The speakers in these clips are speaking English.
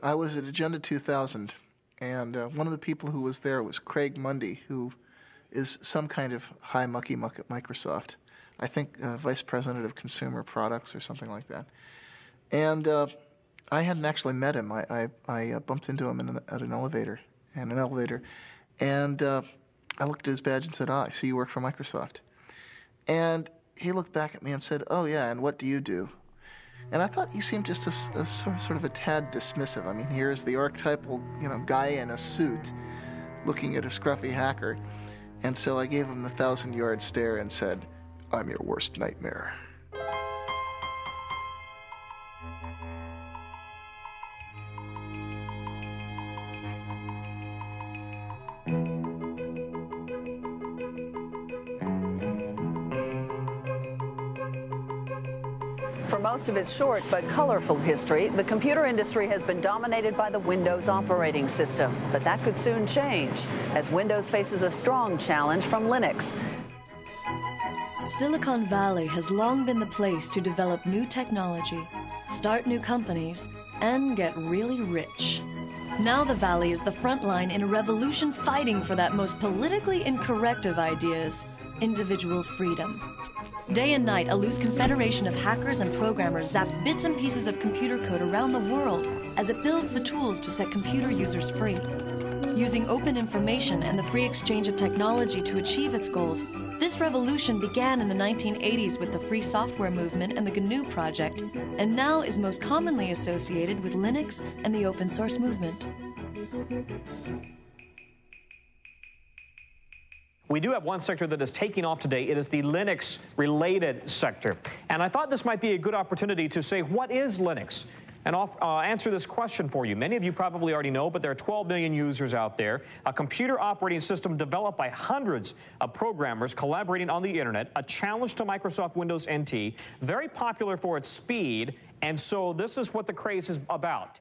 I was at Agenda 2000, and one of the people who was there was Craig Mundy, who is some kind of high mucky muck at Microsoft. I think Vice President of Consumer Products or something like that. And I hadn't actually met him. I bumped into him at an elevator, and I looked at his badge and said, I see you work for Microsoft. And he looked back at me and said, oh yeah, and what do you do? And I thought he seemed just a sort of a tad dismissive. I mean, here's the archetypal, guy in a suit looking at a scruffy hacker. And so I gave him the 1,000-yard stare and said, I'm your worst nightmare. For most of its short but colorful history, the computer industry has been dominated by the Windows operating system. But that could soon change, as Windows faces a strong challenge from Linux. Silicon Valley has long been the place to develop new technology, start new companies, and get really rich. Now the Valley is the front line in a revolution fighting for that most politically incorrect of ideas, individual freedom. Day and night, a loose confederation of hackers and programmers zaps bits and pieces of computer code around the world as it builds the tools to set computer users free. Using open information and the free exchange of technology to achieve its goals, this revolution began in the 1980s with the free software movement and the GNU project, and now is most commonly associated with Linux and the open source movement. We do have one sector that is taking off today. It is the Linux-related sector. And I thought this might be a good opportunity to say, what is Linux? And I'll answer this question for you. Many of you probably already know, but there are 12 million users out there. A computer operating system developed by hundreds of programmers collaborating on the internet, a challenge to Microsoft Windows NT, very popular for its speed, and so this is what the craze is about.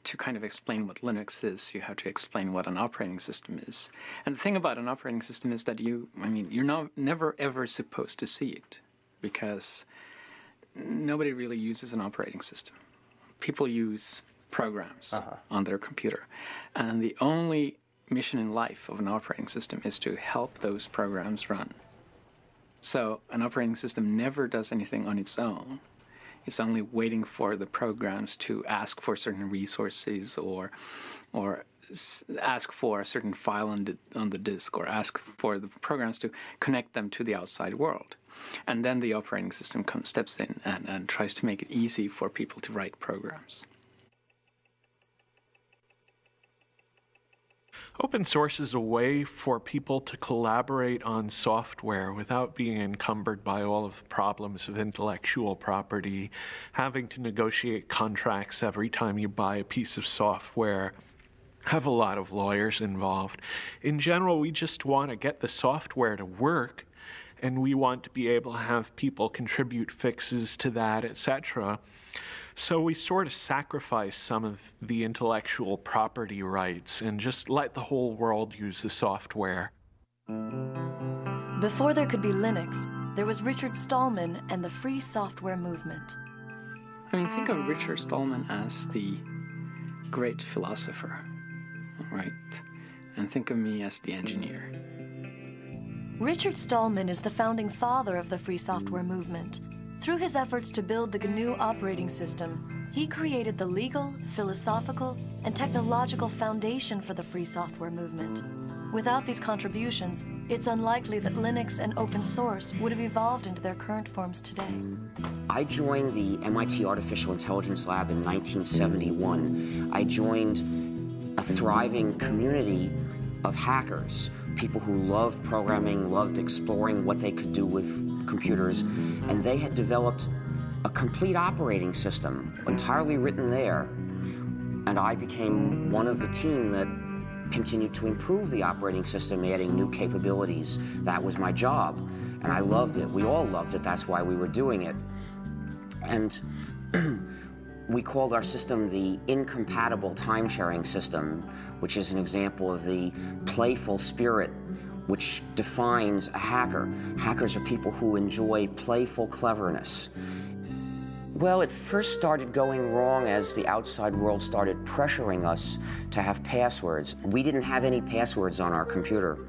To kind of explain what Linux is, you have to explain what an operating system is. And the thing about an operating system is that you're never ever supposed to see it, because nobody really uses an operating system. People use programs on their computer. And the only mission in life of an operating system is to help those programs run. So an operating system never does anything on its own. It's only waiting for the programs to ask for certain resources or ask for a certain file on the disk, or ask for the programs to connect them to the outside world. And then the operating system steps in and tries to make it easy for people to write programs. Open source is a way for people to collaborate on software without being encumbered by all of the problems of intellectual property, having to negotiate contracts every time you buy a piece of software, have a lot of lawyers involved. In general, we just want to get the software to work, and we want to be able to have people contribute fixes to that, etc. So we sort of sacrifice some of the intellectual property rights and just let the whole world use the software. Before there could be Linux, there was Richard Stallman and the free software movement. I mean, think of Richard Stallman as the great philosopher, right? And think of me as the engineer. Richard Stallman is the founding father of the free software movement. Through his efforts to build the GNU operating system, he created the legal, philosophical, and technological foundation for the free software movement. Without these contributions, it's unlikely that Linux and open source would have evolved into their current forms today. I joined the MIT Artificial Intelligence Lab in 1971. I joined a thriving community of hackers, people who loved programming, loved exploring what they could do with computers, and they had developed a complete operating system, entirely written there. And I became one of the team that continued to improve the operating system, adding new capabilities. That was my job, and I loved it. We all loved it. That's why we were doing it. And we called our system the incompatible time-sharing system, which is an example of the playful spirit which defines a hacker. Hackers are people who enjoy playful cleverness. Well, it first started going wrong as the outside world started pressuring us to have passwords. We didn't have any passwords on our computer.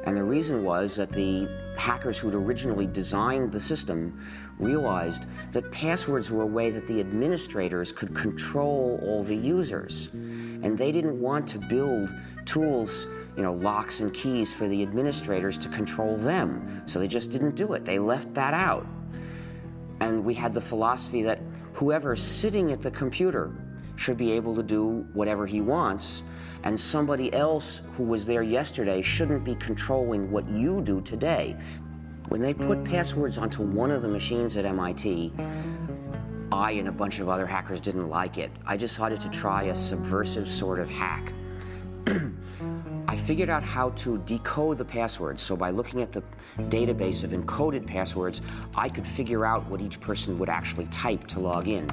And the reason was that the hackers who'd originally designed the system realized that passwords were a way that the administrators could control all the users. And they didn't want to build tools, you know, locks and keys for the administrators to control them. So they just didn't do it. They left that out. And we had the philosophy that whoever's sitting at the computer should be able to do whatever he wants, and somebody else who was there yesterday shouldn't be controlling what you do today. When they put passwords onto one of the machines at MIT, I and a bunch of other hackers didn't like it. I decided to try a subversive sort of hack. I figured out how to decode the passwords, so by looking at the database of encoded passwords, I could figure out what each person would actually type to log in.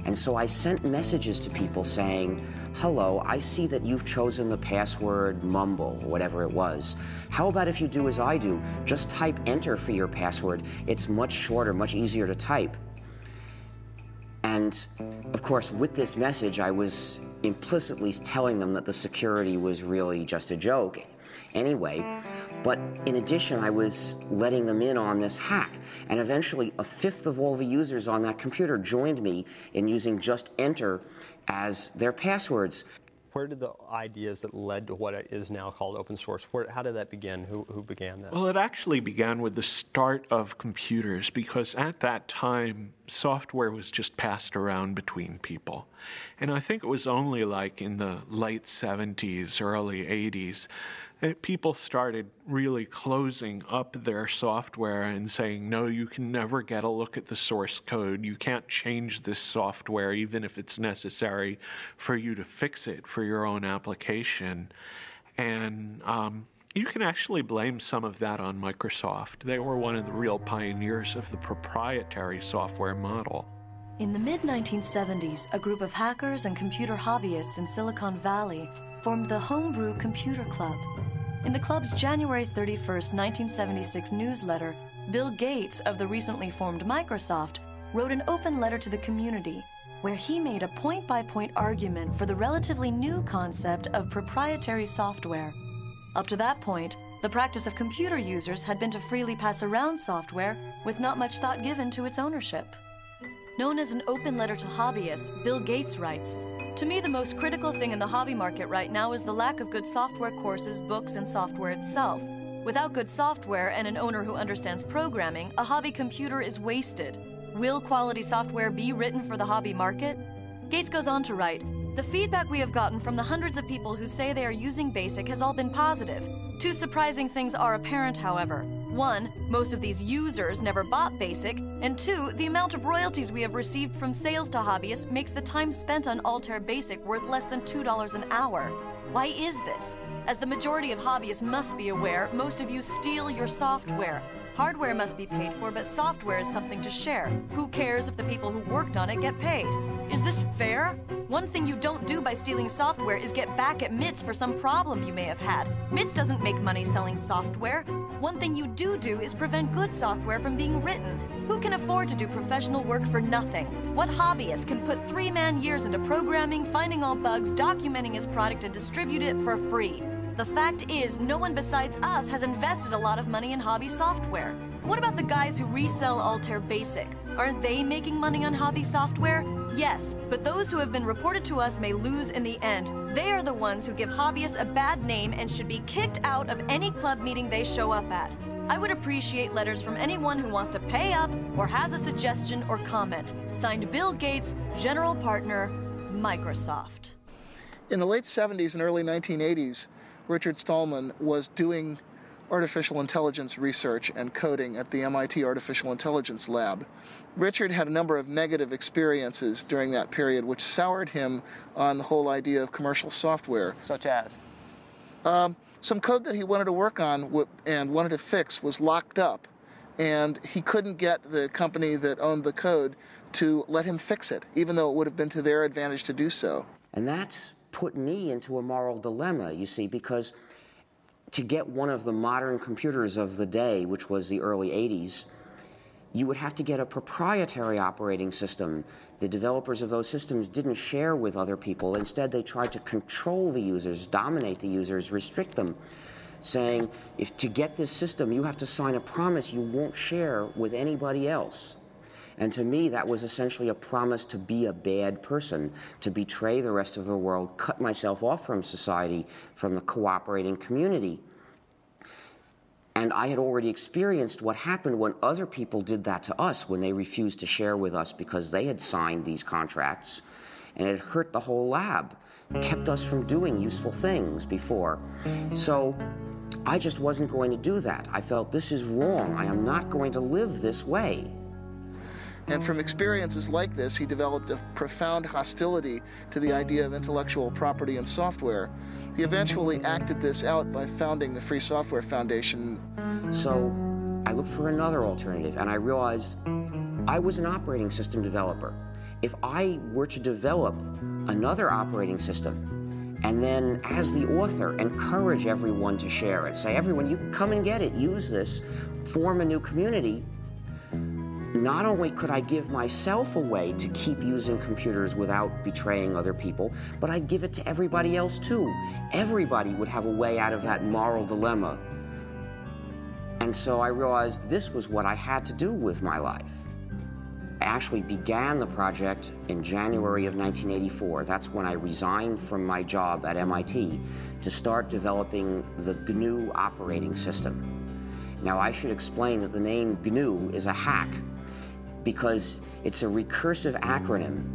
And so I sent messages to people saying, hello, I see that you've chosen the password mumble, or whatever it was. How about if you do as I do? Just type enter for your password. It's much shorter, much easier to type. And of course, with this message, I was implicitly telling them that the security was really just a joke anyway. But in addition, I was letting them in on this hack. And eventually, a fifth of all the users on that computer joined me in using just enter as their passwords. Where did the ideas that led to what is now called open source, how did that begin? Who began that? Well, it actually began with the start of computers, because at that time, software was just passed around between people. And I think it was only like in the late 70s, early 80s, that people started really closing up their software and saying, no, you can never get a look at the source code. You can't change this software, even if it's necessary for you to fix it for your own application. And you can actually blame some of that on Microsoft. They were one of the real pioneers of the proprietary software model. In the mid-1970s, a group of hackers and computer hobbyists in Silicon Valley formed the Homebrew Computer Club. In the club's January 31st, 1976 newsletter, Bill Gates of the recently formed Microsoft wrote an open letter to the community where he made a point-by-point argument for the relatively new concept of proprietary software. Up to that point, the practice of computer users had been to freely pass around software with not much thought given to its ownership. Known as an open letter to hobbyists, Bill Gates writes, "To me, the most critical thing in the hobby market right now is the lack of good software courses, books, and software itself. Without good software and an owner who understands programming, a hobby computer is wasted. Will quality software be written for the hobby market?" Gates goes on to write, "The feedback we have gotten from the hundreds of people who say they are using BASIC has all been positive. Two surprising things are apparent, however. One, most of these users never bought BASIC, and two, the amount of royalties we have received from sales to hobbyists makes the time spent on Altair BASIC worth less than $2 an hour. Why is this? As the majority of hobbyists must be aware, most of you steal your software. Hardware must be paid for, but software is something to share. Who cares if the people who worked on it get paid? Is this fair? One thing you don't do by stealing software is get back at MITS for some problem you may have had. MITS doesn't make money selling software. One thing you do is prevent good software from being written. Who can afford to do professional work for nothing? What hobbyist can put 3-man years into programming, finding all bugs, documenting his product, and distribute it for free? The fact is, no one besides us has invested a lot of money in hobby software. What about the guys who resell Altair BASIC? Aren't they making money on hobby software? Yes, but those who have been reported to us may lose in the end. They are the ones who give hobbyists a bad name and should be kicked out of any club meeting they show up at. I would appreciate letters from anyone who wants to pay up or has a suggestion or comment. Signed, Bill Gates, General Partner, Microsoft." In the late 70s and early 1980s, Richard Stallman was doing artificial intelligence research and coding at the MIT Artificial Intelligence Lab. Richard had a number of negative experiences during that period which soured him on the whole idea of commercial software. Such as? Some code that he wanted to work on and wanted to fix was locked up, and he couldn't get the company that owned the code to let him fix it, even though it would have been to their advantage to do so. And that put me into a moral dilemma, you see, because to get one of the modern computers of the day, which was the early 80s, you would have to get a proprietary operating system. The developers of those systems didn't share with other people. Instead, they tried to control the users, dominate the users, restrict them, saying, if to get this system, you have to sign a promise you won't share with anybody else. And to me, that was essentially a promise to be a bad person, to betray the rest of the world, cut myself off from society, from the cooperating community. And I had already experienced what happened when other people did that to us, when they refused to share with us because they had signed these contracts, and it hurt the whole lab, kept us from doing useful things before. So I just wasn't going to do that. I felt, this is wrong. I am not going to live this way. And from experiences like this, he developed a profound hostility to the idea of intellectual property in software. He eventually acted this out by founding the Free Software Foundation. So I looked for another alternative, and I realized I was an operating system developer. If I were to develop another operating system, and then as the author encourage everyone to share it, say, everyone, you come and get it, use this, form a new community, not only could I give myself a way to keep using computers without betraying other people, but I'd give it to everybody else too. Everybody would have a way out of that moral dilemma. And so I realized this was what I had to do with my life. I actually began the project in January of 1984. That's when I resigned from my job at MIT to start developing the GNU operating system. Now, I should explain that the name GNU is a hack, because it's a recursive acronym.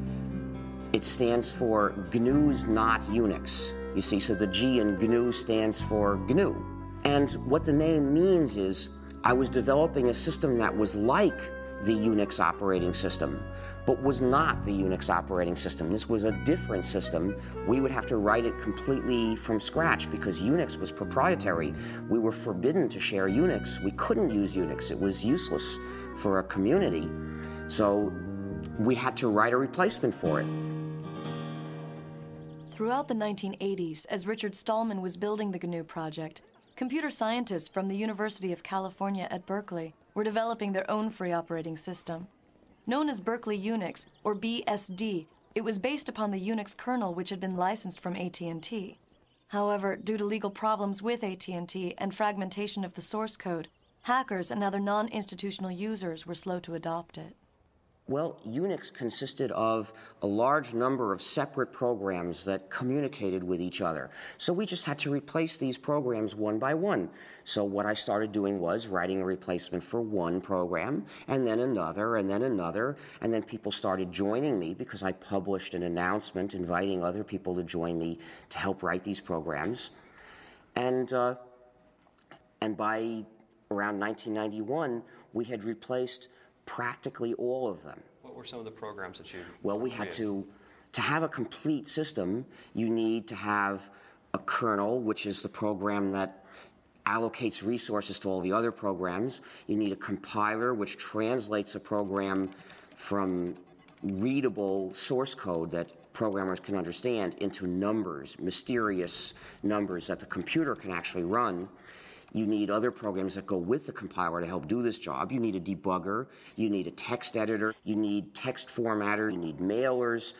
It stands for GNU's not Unix. You see, so the G in GNU stands for GNU. And what the name means is I was developing a system that was like the Unix operating system, but was not the Unix operating system. This was a different system. We would have to write it completely from scratch because Unix was proprietary. We were forbidden to share Unix. We couldn't use Unix. It was useless for a community. So we had to write a replacement for it. Throughout the 1980s, as Richard Stallman was building the GNU project, computer scientists from the University of California at Berkeley were developing their own free operating system. Known as Berkeley Unix, or BSD, it was based upon the Unix kernel which had been licensed from AT&T. However, due to legal problems with AT&T and fragmentation of the source code, hackers and other non-institutional users were slow to adopt it. Well, Unix consisted of a large number of separate programs that communicated with each other. So we just had to replace these programs one by one. So what I started doing was writing a replacement for one program, and then another, and then another, and then people started joining me because I published an announcement inviting other people to join me to help write these programs. And by around 1991, we had replaced practically all of them. What were some of the programs that you Well, we had to have a complete system, you need to have a kernel, which is the program that allocates resources to all the other programs. You need a compiler, which translates a program from readable source code that programmers can understand into numbers, mysterious numbers that the computer can actually run. You need other programs that go with the compiler to help do this job. You need a debugger, you need a text editor, you need text formatter, you need mailers,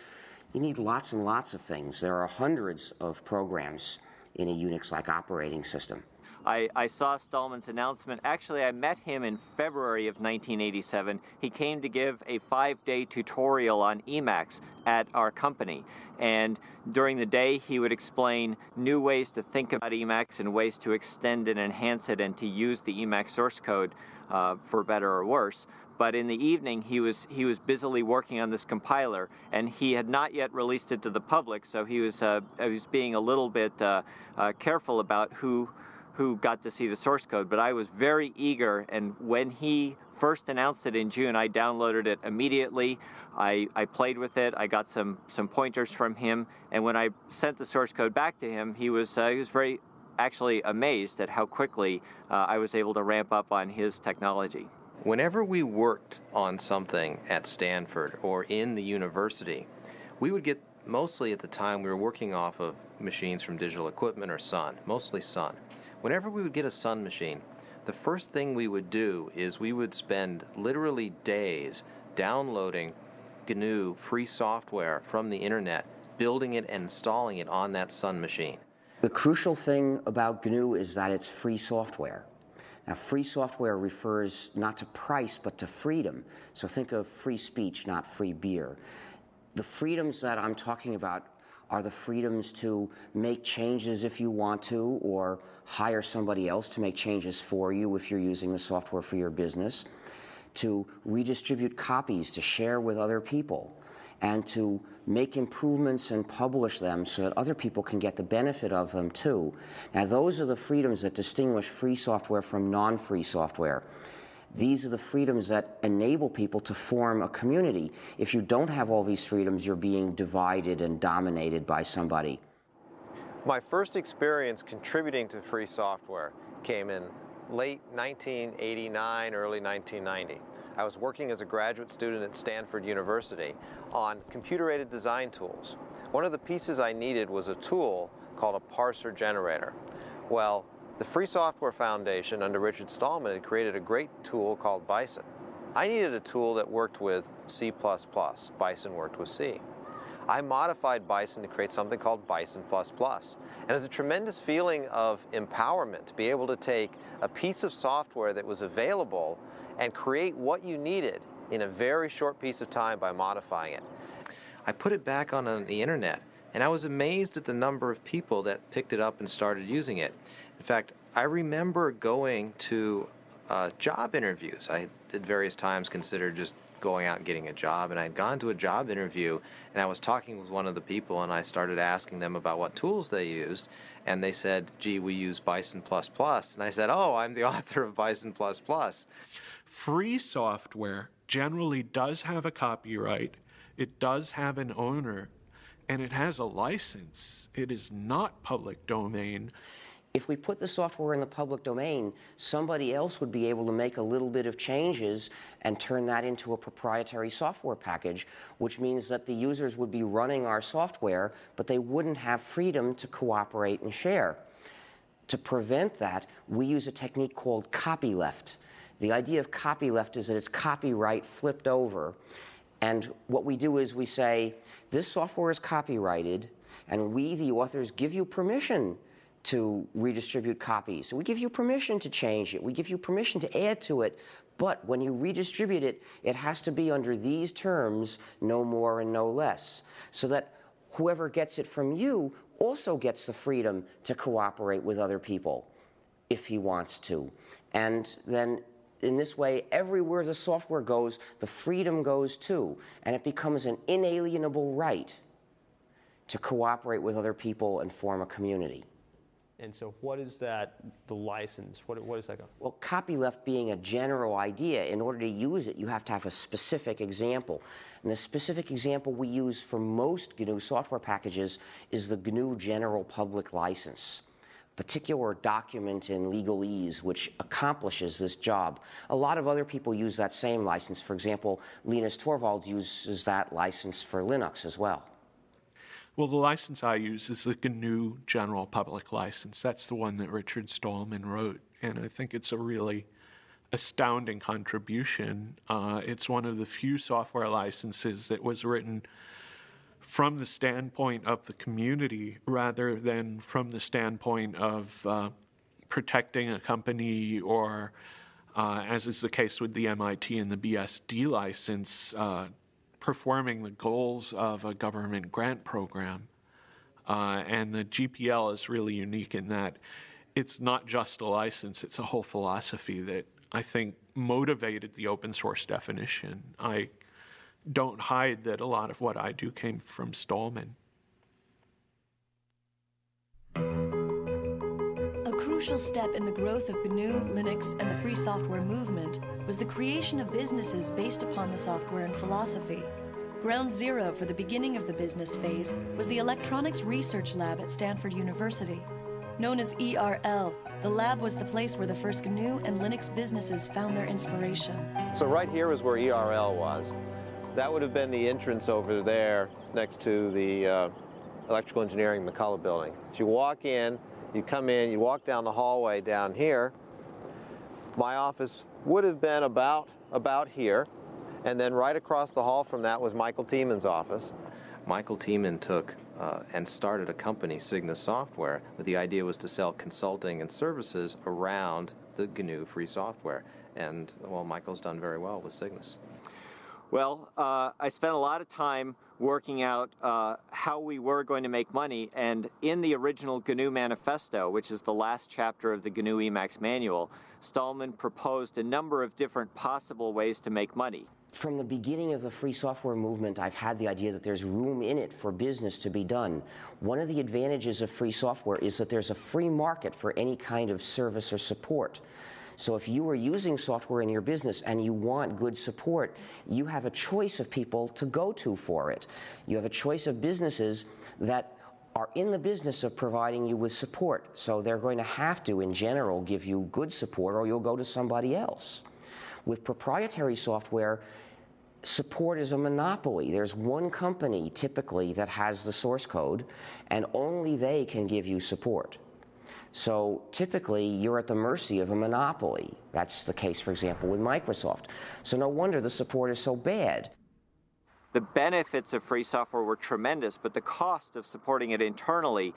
you need lots and lots of things. There are hundreds of programs in a Unix-like operating system. I saw Stallman's announcement. Actually, I met him in February of 1987. He came to give a 5-day tutorial on Emacs at our company. And during the day, he would explain new ways to think about Emacs and ways to extend and enhance it and to use the Emacs source code for better or worse. But in the evening, he was busily working on this compiler, and he had not yet released it to the public, so he was being a little bit careful about who got to see the source code. But I was very eager, and when he first announced it in June, I downloaded it immediately. I played with it. I got some pointers from him, and when I sent the source code back to him, he was very actually amazed at how quickly I was able to ramp up on his technology. Whenever we worked on something at Stanford or in the university, we would get, mostly at the time we were working off of machines from Digital Equipment or Sun, mostly Sun. Whenever we would get a Sun machine, the first thing we would do is we would spend literally days downloading GNU free software from the internet, building it and installing it on that Sun machine. The crucial thing about GNU is that it's free software. Now, free software refers not to price, but to freedom. So think of free speech, not free beer. The freedoms that I'm talking about are the freedoms to make changes if you want to, or hire somebody else to make changes for you if you're using the software for your business, to redistribute copies, to share with other people, and to make improvements and publish them so that other people can get the benefit of them too. Now, those are the freedoms that distinguish free software from non-free software. These are the freedoms that enable people to form a community. If you don't have all these freedoms, you're being divided and dominated by somebody. My first experience contributing to free software came in late 1989, early 1990. I was working as a graduate student at Stanford University on computer-aided design tools. One of the pieces I needed was a tool called a parser generator. Well, the Free Software Foundation under Richard Stallman had created a great tool called Bison. I needed a tool that worked with C++. Bison worked with C. I modified Bison to create something called Bison++. And it was a tremendous feeling of empowerment to be able to take a piece of software that was available and create what you needed in a very short piece of time by modifying it. I put it back on the internet, and I was amazed at the number of people that picked it up and started using it. In fact, I remember going to job interviews. I at various times considered just going out and getting a job, and I had gone to a job interview, and I was talking with one of the people, and I started asking them about what tools they used, and they said, gee, we use Bison++, and I said, oh, I'm the author of Bison++. Free software generally does have a copyright, it does have an owner, and it has a license. It is not public domain. If we put the software in the public domain, somebody else would be able to make a little bit of changes and turn that into a proprietary software package, which means that the users would be running our software, but they wouldn't have freedom to cooperate and share. To prevent that, we use a technique called copyleft. The idea of copyleft is that it's copyright flipped over. And what we do is we say, this software is copyrighted, and we, the authors, give you permission to redistribute copies. So we give you permission to change it. We give you permission to add to it. But when you redistribute it, it has to be under these terms, no more and no less, so that whoever gets it from you also gets the freedom to cooperate with other people if he wants to. And then in this way, everywhere the software goes, the freedom goes too, and it becomes an inalienable right to cooperate with other people and form a community. And so what is that, the license? What is that? Well, copyleft being a general idea, in order to use it, you have to have a specific example. And the specific example we use for most GNU software packages is the GNU General Public License, a particular document in legalese which accomplishes this job. A lot of other people use that same license. For example, Linus Torvalds uses that license for Linux as well. Well, the license I use is the GNU General Public License. That's the one that Richard Stallman wrote, and I think it's a really astounding contribution. It's one of the few software licenses that was written from the standpoint of the community rather than from the standpoint of protecting a company or, as is the case with the MIT and the BSD license, performing the goals of a government grant program. And the GPL is really unique in that it's not just a license, it's a whole philosophy that I think motivated the open source definition. I don't hide that a lot of what I do came from Stallman. A crucial step in the growth of GNU, Linux, and the free software movement was the creation of businesses based upon the software and philosophy. Ground zero for the beginning of the business phase was the Electronics Research Lab at Stanford University. Known as ERL, the lab was the place where the first GNU and Linux businesses found their inspiration. So right here is where ERL was. That would have been the entrance over there next to the Electrical Engineering McCullough building. So you walk in, you come in, you walk down the hallway down here, My office would have been about here, and then right across the hall from that was Michael Tieman's office. Michael Tieman took and started a company, Cygnus Software, but the idea was to sell consulting and services around the GNU free software. And, well, Michael's done very well with Cygnus. Well, I spent a lot of time working out how we were going to make money, and in the original GNU Manifesto, which is the last chapter of the GNU Emacs manual, Stallman proposed a number of different possible ways to make money. From the beginning of the free software movement, I've had the idea that there's room in it for business to be done. One of the advantages of free software is that there's a free market for any kind of service or support. So if you are using software in your business and you want good support, you have a choice of people to go to for it. You have a choice of businesses that are in the business of providing you with support. So they're going to have to, in general, give you good support, or you'll go to somebody else. With proprietary software, support is a monopoly. There's one company, typically, that has the source code, and only they can give you support. So typically, you're at the mercy of a monopoly. That's the case, for example, with Microsoft. So no wonder the support is so bad. The benefits of free software were tremendous, but the cost of supporting it internally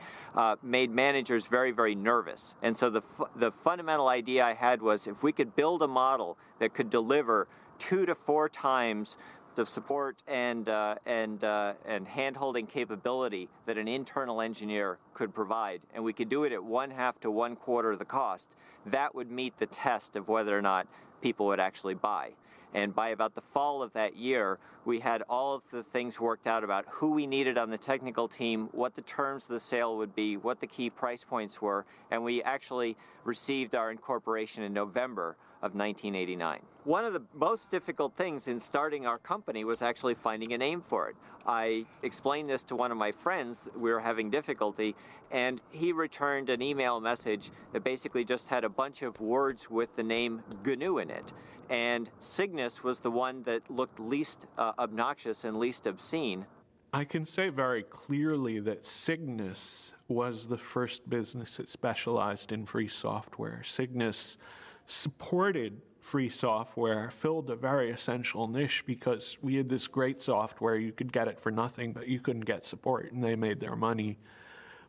made managers very, very nervous. And so the fundamental idea I had was, if we could build a model that could deliver 2 to 4 times of support and hand-holding capability that an internal engineer could provide, and we could do it at 1/2 to 1/4 of the cost, that would meet the test of whether or not people would actually buy. And by about the fall of that year, we had all of the things worked out about who we needed on the technical team, what the terms of the sale would be, what the key price points were, and we actually received our incorporation in November of 1989. One of the most difficult things in starting our company was actually finding a name for it. I explained this to one of my friends. We were having difficulty, and he returned an email message that basically just had a bunch of words with the name GNU in it. And Cygnus was the one that looked least obnoxious and least obscene. I can say very clearly that Cygnus was the first business that specialized in free software. Cygnus supported free software, filled a very essential niche because we had this great software. You could get it for nothing, but you couldn't get support, and they made their money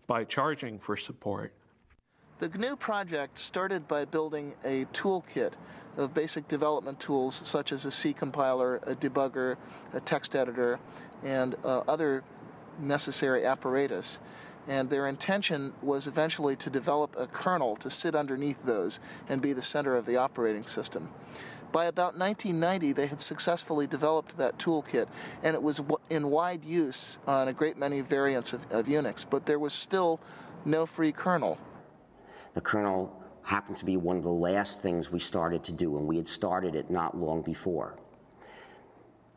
by charging for support. The GNU project started by building a toolkit of basic development tools such as a C compiler, a debugger, a text editor, and other necessary apparatus. And their intention was eventually to develop a kernel to sit underneath those and be the center of the operating system. By about 1990, they had successfully developed that toolkit, and it was in wide use on a great many variants of Unix, but there was still no free kernel. The kernel happened to be one of the last things we started to do, and we had started it not long before.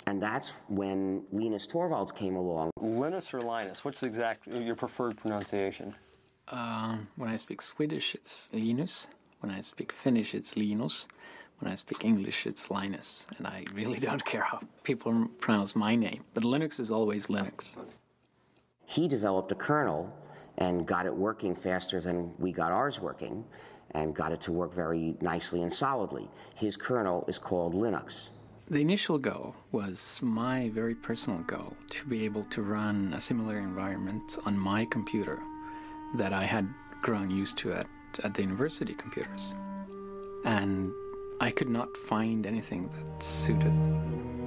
And that's when Linus Torvalds came along. Linus or Linus? What's your preferred pronunciation? When I speak Swedish, it's Linus. When I speak Finnish, it's Linus. When I speak English, it's Linus. And I really don't care how people pronounce my name. But Linux is always Linux. He developed a kernel and got it working faster than we got ours working, and got it to work very nicely and solidly. His kernel is called Linux. The initial goal was my very personal goal, to be able to run a similar environment on my computer that I had grown used to at the university computers. And I could not find anything that suited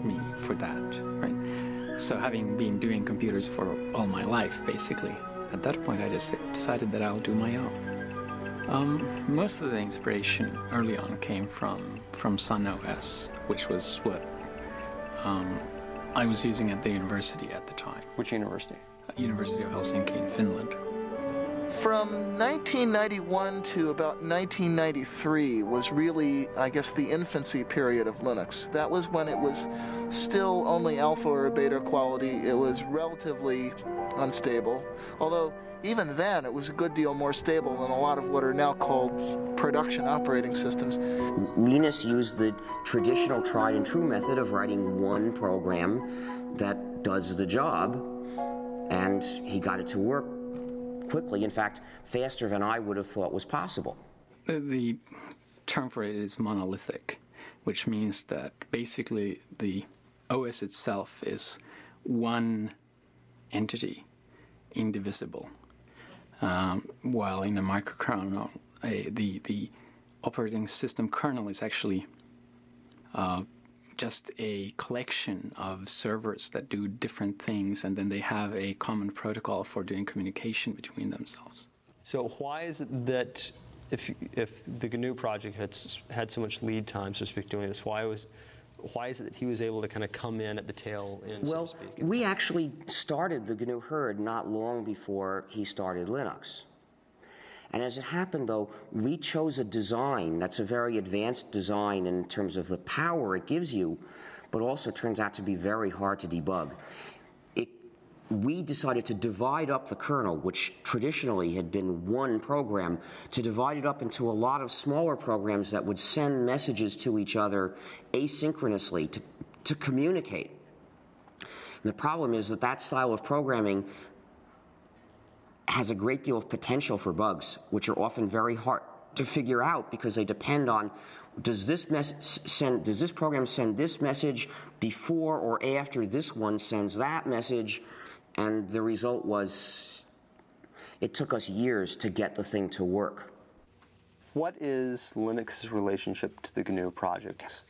me for that, right? So having been doing computers for all my life, basically, at that point I just decided that I'll do my own. Most of the inspiration early on came from Sun OS, which was what I was using at the university at the time. Which university? University of Helsinki in Finland. From 1991 to about 1993 was really, I guess, the infancy period of Linux. That was when it was still only alpha or beta quality. It was relatively unstable, although even then it was a good deal more stable than a lot of what are now called production operating systems. Linus used the traditional tried and true method of writing one program that does the job, and he got it to work quickly, in fact, faster than I would have thought was possible. term for it is monolithic, which means that basically the OS itself is one entity, indivisible, while in a microkernel, the operating system kernel is actually just a collection of servers that do different things, and then they have a common protocol for doing communication between themselves. So why is it that if the GNU project had so much lead time, so to speak, doing this, why is it that he was able to kind of come in at the tail end, well, so to speak? We actually started the GNU herd not long before he started Linux. And as it happened, though, we chose a design that's a very advanced design in terms of the power it gives you, but also turns out to be very hard to debug. We decided to divide up the kernel, which traditionally had been one program, to divide it up into a lot of smaller programs that would send messages to each other asynchronously to communicate. And the problem is that style of programming has a great deal of potential for bugs, which are often very hard to figure out because they depend on does this program send this message before or after this one sends that message. And the result was, it took us years to get the thing to work. What is Linux's relationship to the GNU project?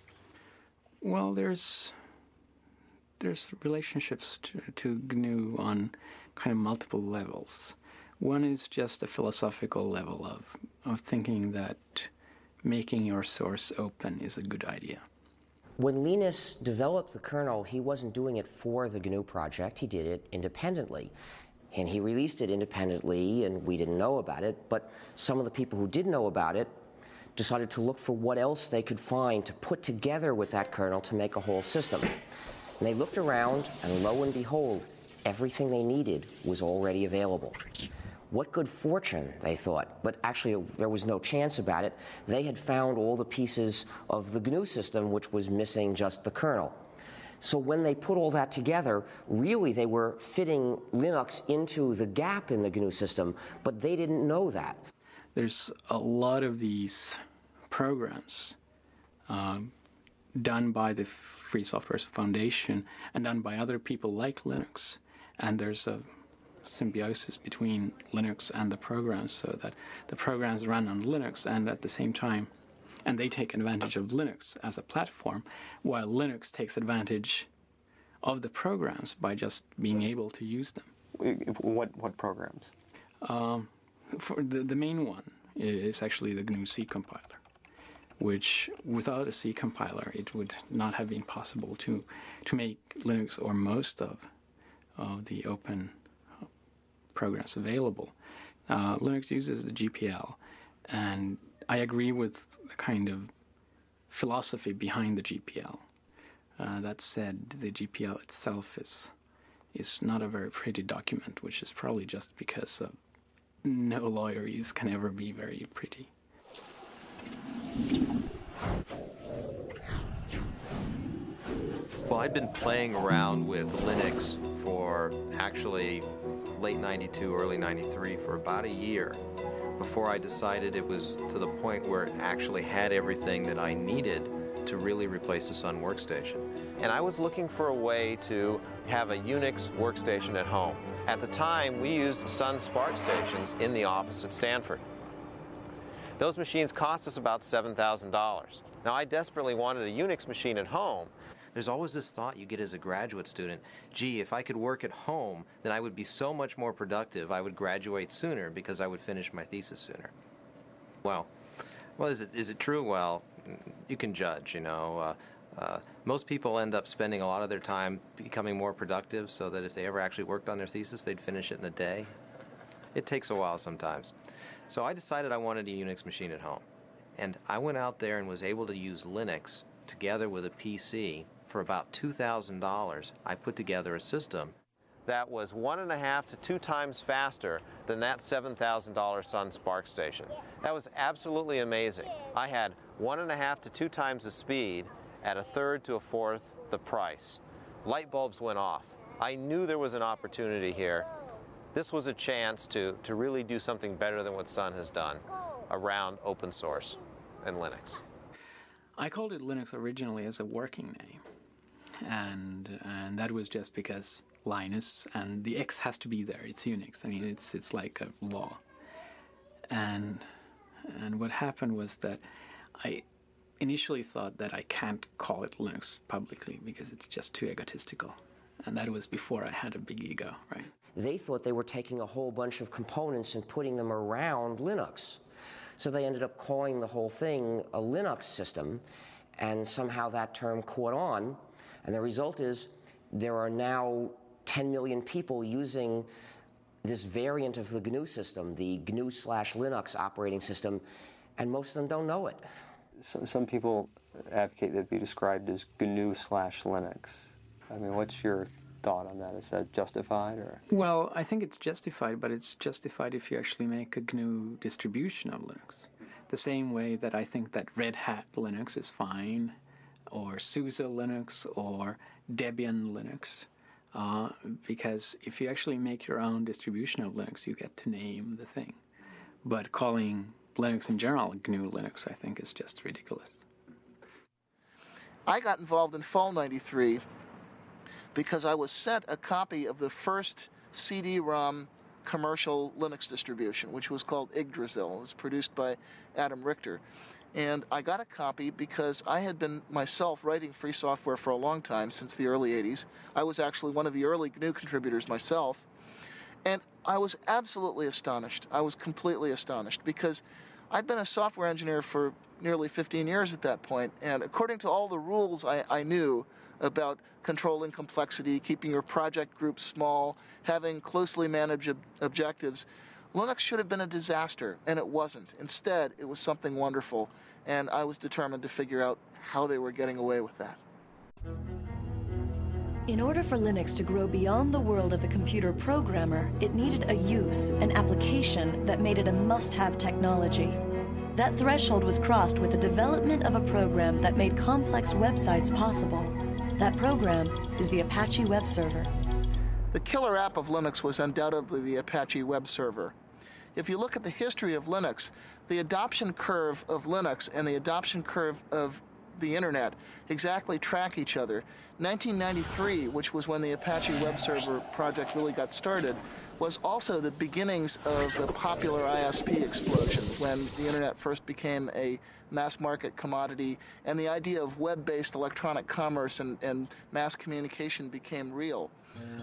Well, there's relationships to GNU on kind of multiple levels. One is just a philosophical level of thinking that making your source open is a good idea. When Linus developed the kernel, he wasn't doing it for the GNU project. He did it independently. And he released it independently, and we didn't know about it. But some of the people who did know about it decided to look for what else they could find to put together with that kernel to make a whole system. And they looked around, and lo and behold, everything they needed was already available. What good fortune, they thought, but actually there was no chance about it. They had found all the pieces of the GNU system, which was missing just the kernel. So when they put all that together, really they were fitting Linux into the gap in the GNU system, but they didn't know that. There's a lot of these programs done by the Free Software Foundation and done by other people like Linux, and there's a symbiosis between Linux and the programs, so that the programs run on Linux and at the same time, and they take advantage of Linux as a platform, while Linux takes advantage of the programs by just being able to use them. What programs? For the main one is actually the GNU C compiler, which without a C compiler it would not have been possible to make Linux or most of the open programs available. Linux uses the GPL, and I agree with the kind of philosophy behind the GPL. That said, the GPL itself is not a very pretty document, which is probably just because no lawyers can ever be very pretty. Well, I'd been playing around with Linux for actually late 92, early 93 for about a year before I decided it was to the point where it actually had everything that I needed to really replace the Sun workstation. And I was looking for a way to have a Unix workstation at home. At the time, we used Sun SPARC stations in the office at Stanford. Those machines cost us about $7,000. Now, I desperately wanted a Unix machine at home. There's always this thought you get as a graduate student, gee, if I could work at home, then I would be so much more productive. I would graduate sooner because I would finish my thesis sooner. Well, is it true? Well, you can judge, you know. Most people end up spending a lot of their time becoming more productive so that if they ever actually worked on their thesis, they'd finish it in a day. It takes a while sometimes. So I decided I wanted a Unix machine at home. And I went out there and was able to use Linux together with a PC. For about $2,000, I put together a system that was 1.5 to 2 times faster than that $7,000 Sun SPARC station. That was absolutely amazing. I had 1.5 to 2 times the speed at 1/3 to 1/4 the price. Light bulbs went off. I knew there was an opportunity here. This was a chance to really do something better than what Sun has done around open source. and Linux? I called it Linux originally as a working name, and that was just because Linus, and the X has to be there. It's Unix. I mean, it's like a law. And what happened was that I initially thought that I can't call it Linux publicly because it's just too egotistical, and that was before I had a big ego, right? They thought they were taking a whole bunch of components and putting them around Linux. So they ended up calling the whole thing a Linux system, and somehow that term caught on, and the result is there are now 10 million people using this variant of the GNU system, the GNU/Linux operating system, and most of them don't know it. Some people advocate that it be described as GNU/Linux. I mean, what's your thought on that? Is that justified, or? Well, I think it's justified, but it's justified if you actually make a GNU distribution of Linux. The same way that I think that Red Hat Linux is fine, or SUSE Linux, or Debian Linux. Because if you actually make your own distribution of Linux, you get to name the thing. But calling Linux in general GNU Linux, I think, is just ridiculous. I got involved in Fall '93 because I was sent a copy of the first CD-ROM commercial Linux distribution, which was called Yggdrasil. It was produced by Adam Richter. And I got a copy because I had been myself writing free software for a long time, since the early 80s. I was actually one of the early GNU contributors myself. And I was absolutely astonished. I was completely astonished because I'd been a software engineer for nearly 15 years at that point. And according to all the rules I knew about controlling complexity, keeping your project groups small, having closely managed objectives, Linux should have been a disaster, and it wasn't. Instead, it was something wonderful, and I was determined to figure out how they were getting away with that. In order for Linux to grow beyond the world of the computer programmer, it needed a use, an application that made it a must-have technology. That threshold was crossed with the development of a program that made complex websites possible. That program is the Apache web server. The killer app of Linux was undoubtedly the Apache web server. If you look at the history of Linux, the adoption curve of Linux and the adoption curve of the internet exactly track each other. 1993, which was when the Apache web server project really got started, was also the beginnings of the popular ISP explosion, when the internet first became a mass market commodity and the idea of web-based electronic commerce and mass communication became real.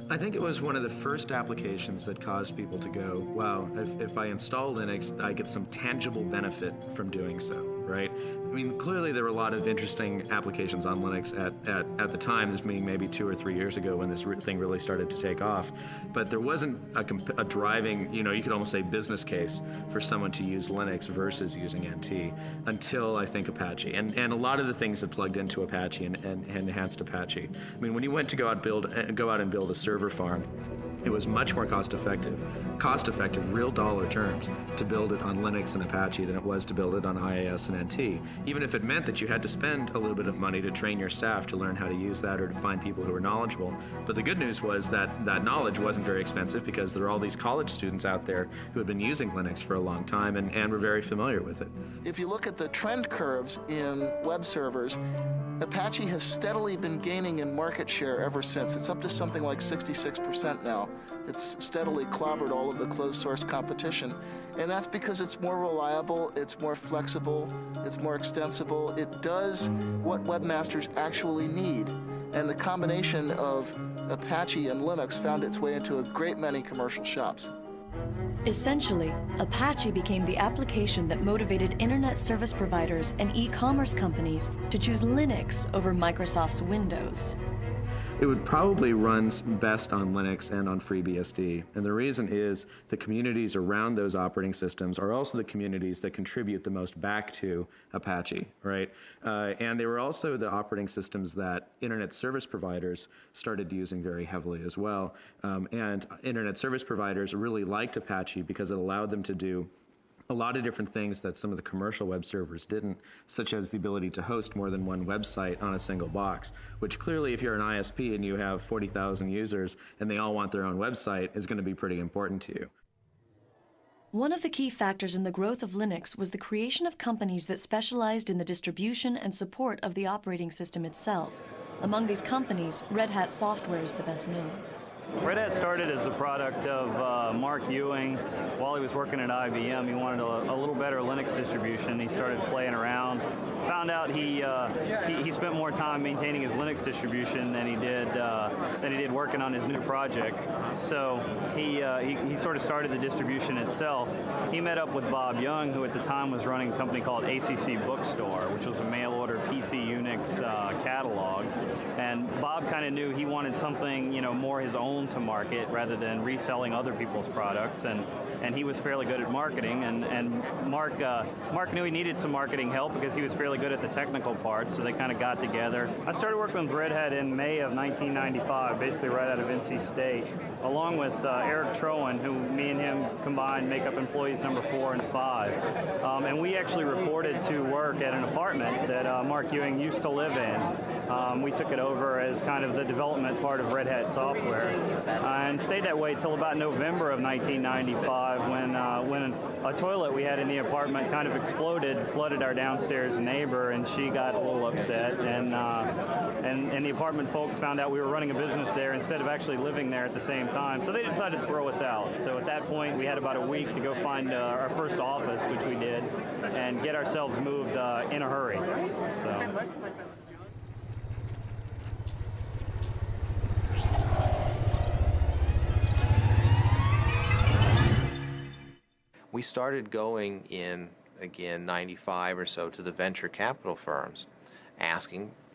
I think it was one of the first applications that caused people to go, wow, if I install Linux, I get some tangible benefit from doing so, right? I mean, clearly there were a lot of interesting applications on Linux at the time, this being maybe 2 or 3 years ago when this thing really started to take off. But there wasn't a driving, you could almost say business case for someone to use Linux versus using NT until, I think, Apache. And a lot of the things that plugged into Apache and enhanced Apache. I mean, when you went to go out and build a server farm, it was much more cost-effective, real dollar terms, to build it on Linux and Apache than it was to build it on IIS and NT, even if it meant that you had to spend a little bit of money to train your staff to learn how to use that or to find people who were knowledgeable. But the good news was that that knowledge wasn't very expensive because there are all these college students out there who had been using Linux for a long time and were very familiar with it. If you look at the trend curves in web servers, Apache has steadily been gaining in market share ever since. It's up to something like 66% now. It's steadily clobbered all of the closed source competition. And that's because it's more reliable, it's more flexible, it's more extensible. It does what webmasters actually need. And the combination of Apache and Linux found its way into a great many commercial shops. Essentially, Apache became the application that motivated internet service providers and e-commerce companies to choose Linux over Microsoft's Windows. It would probably run best on Linux and on FreeBSD. And the reason is the communities around those operating systems are also the communities that contribute the most back to Apache, right? And they were also the operating systems that internet service providers started using very heavily as well. And internet service providers really liked Apache because it allowed them to do a lot of different things that some of the commercial web servers didn't, such as the ability to host more than one website on a single box, which clearly if you're an ISP and you have 40,000 users and they all want their own website is going to be pretty important to you. One of the key factors in the growth of Linux was the creation of companies that specialized in the distribution and support of the operating system itself. Among these companies, Red Hat Software is the best known. Red Hat started as a product of Mark Ewing. While he was working at IBM, he wanted a little better Linux distribution. He started playing around. Found out he spent more time maintaining his Linux distribution than he did working on his new project. So he sort of started the distribution itself. He met up with Bob Young, who at the time was running a company called ACC Bookstore, which was a mail-order PC Unix catalog. And Bob kind of knew he wanted something, more his own to market rather than reselling other people's products, and he was fairly good at marketing, and Mark knew he needed some marketing help because he was fairly good at the technical part, so they kind of got together. I started working with Red Hat in May of 1995, basically right out of NC State, along with Eric Trowan, who me and him combined make up employees number 4 and 5. And we actually reported to work at an apartment that Mark Ewing used to live in. We took it over as kind of the development part of Red Hat Software, and stayed that way till about November of 1995 when a toilet we had in the apartment kind of exploded, flooded our downstairs neighbor, and she got a little upset, and the apartment folks found out we were running a business there instead of actually living there at the same time, so they decided to throw us out. So at that point we had about a week to go find our first office, which we did, and get ourselves moved in a hurry. So. We started going in, again, 95 or so to the venture capital firms,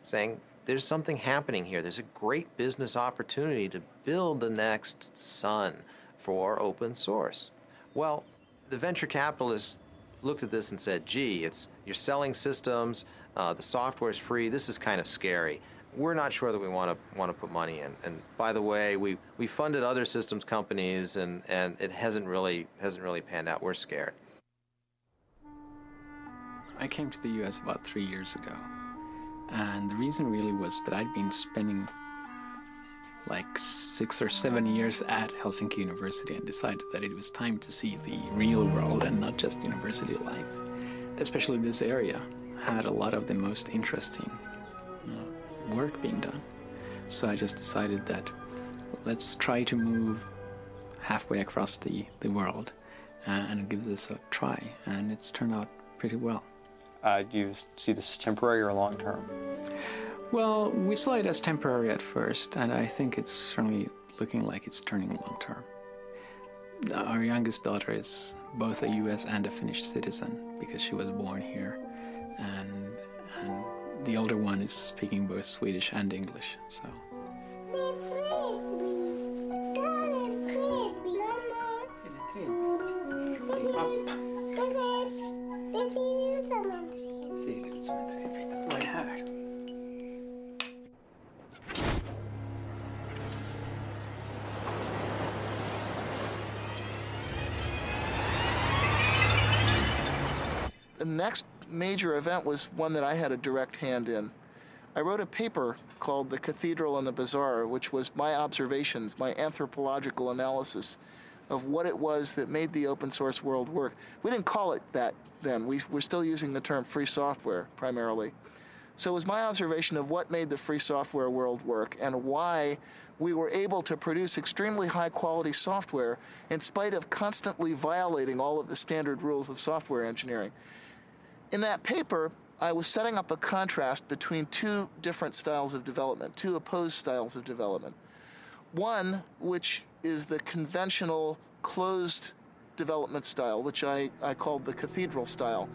saying, there's something happening here. There's a great business opportunity to build the next Sun for open source. Well, the venture capitalists looked at this and said, gee, you're selling systems, the software's free, this is kind of scary. We're not sure that we want to put money in. And by the way, we funded other systems companies, and it hasn't really panned out. We're scared. I came to the U.S. about 3 years ago, and the reason really was that I'd been spending like 6 or 7 years at Helsinki University and decided that it was time to see the real world and not just university life. Especially this area had a lot of the most interesting work being done. So I just decided that let's try to move halfway across the world and give this a try, and it's turned out pretty well. Do you see this as temporary or long-term? Well, we saw it as temporary at first, and I think it's certainly looking like it's turning long-term. Our youngest daughter is both a US and a Finnish citizen because she was born here, and the older one is speaking both Swedish and English, so. The next major event was one that I had a direct hand in. I wrote a paper called The Cathedral and the Bazaar, which was my observations, my anthropological analysis of what it was that made the open source world work. We didn't call it that then. We're still using the term free software primarily. So it was my observation of what made the free software world work and why we were able to produce extremely high quality software in spite of constantly violating all of the standard rules of software engineering. In that paper, I was setting up a contrast between two different styles of development, two opposed styles of development. One, which is the conventional closed development style, which I called the cathedral style.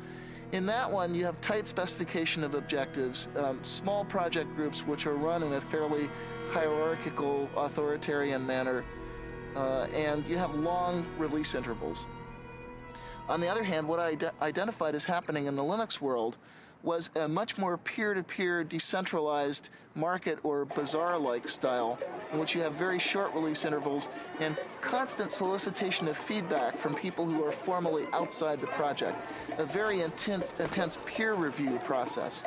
In that one, you have tight specification of objectives, small project groups which are run in a fairly hierarchical, authoritarian manner, and you have long release intervals. On the other hand, what I identified as happening in the Linux world was a much more peer-to-peer, decentralized market or bazaar-like style, in which you have very short release intervals and constant solicitation of feedback from people who are formally outside the project, a very intense peer review process.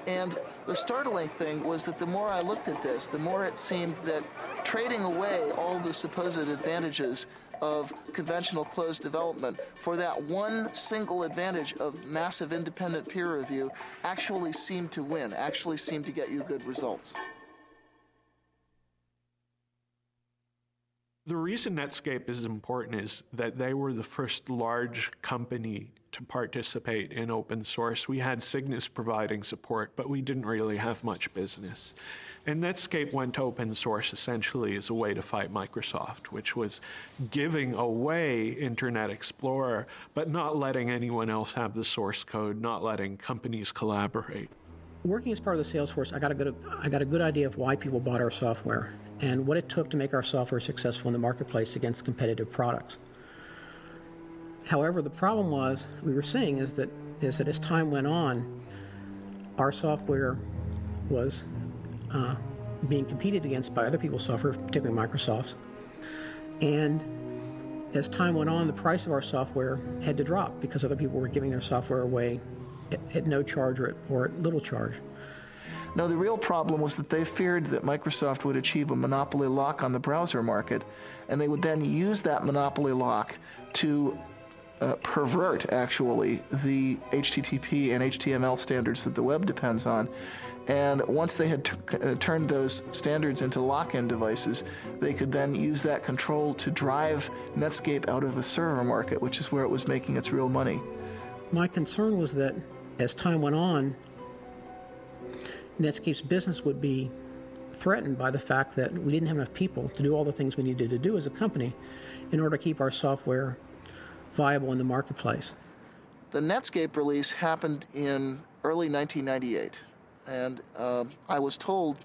And the startling thing was that the more I looked at this, the more it seemed that trading away all the supposed advantages of conventional closed development for that one single advantage of massive independent peer review actually seemed to win, actually seemed to get you good results. The reason Netscape is important is that they were the first large company to participate in open source. We had Cygnus providing support, but we didn't really have much business. And Netscape went to open source essentially as a way to fight Microsoft, which was giving away Internet Explorer, but not letting anyone else have the source code, not letting companies collaborate. Working as part of the sales force, I got a good idea of why people bought our software and what it took to make our software successful in the marketplace against competitive products. However, the problem we were seeing is that as time went on, our software was being competed against by other people's software, particularly Microsoft's. And as time went on, the price of our software had to drop because other people were giving their software away at no charge or at little charge. No, the real problem was that they feared that Microsoft would achieve a monopoly lock on the browser market, and they would then use that monopoly lock to pervert, actually, the HTTP and HTML standards that the web depends on. And once they had turned those standards into lock-in devices, they could then use that control to drive Netscape out of the server market, which is where it was making its real money. My concern was that as time went on, Netscape's business would be threatened by the fact that we didn't have enough people to do all the things we needed to do as a company in order to keep our software viable in the marketplace. The Netscape release happened in early 1998, and I was told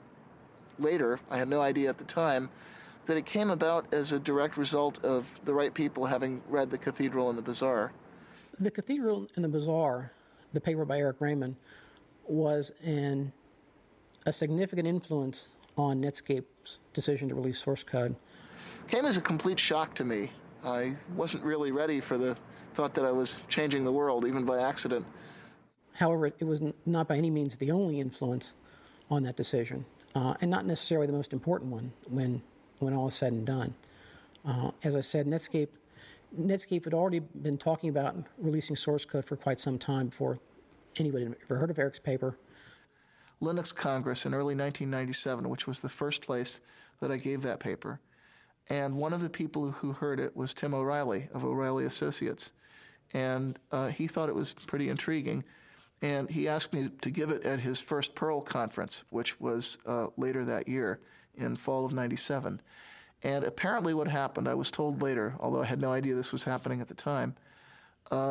later, I had no idea at the time, that it came about as a direct result of the right people having read The Cathedral and the Bazaar. The Cathedral and the Bazaar, the paper by Eric Raymond, was a significant influence on Netscape's decision to release source code. Came as a complete shock to me. I wasn't really ready for the thought that I was changing the world, even by accident. However, it was not by any means the only influence on that decision, and not necessarily the most important one when all is said and done. As I said, Netscape had already been talking about releasing source code for quite some time before anybody had ever heard of Eric's paper. Linux Congress in early 1997, which was the first place that I gave that paper. And one of the people who heard it was Tim O'Reilly of O'Reilly Associates. And he thought it was pretty intriguing. And he asked me to give it at his first Perl conference, which was later that year in fall of 97. And apparently what happened, I was told later, although I had no idea this was happening at the time,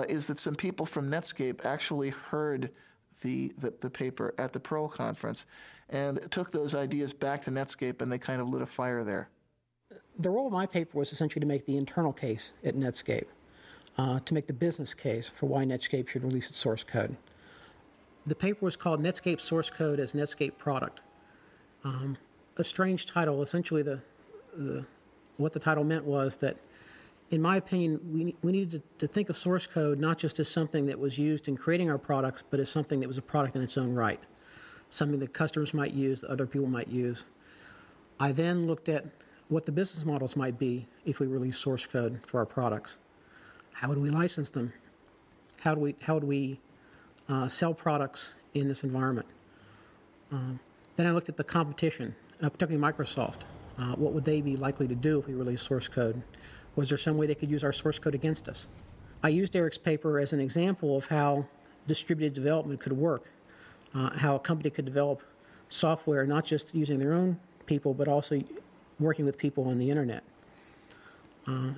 is that some people from Netscape actually heard the paper at the Perl conference and took those ideas back to Netscape, and they kind of lit a fire there. The role of my paper was essentially to make the internal case at Netscape, to make the business case for why Netscape should release its source code. The paper was called Netscape Source Code as Netscape Product. A strange title. Essentially, what the title meant was that, in my opinion, we needed to think of source code not just as something that was used in creating our products, but as something that was a product in its own right, something that customers might use, that other people might use. I then looked at what the business models might be if we release source code for our products. How would we license them? How would we sell products in this environment? Then I looked at the competition, particularly Microsoft. What would they be likely to do if we release source code? Was there some way they could use our source code against us? I used Eric's paper as an example of how distributed development could work, how a company could develop software not just using their own people, but also working with people on the internet.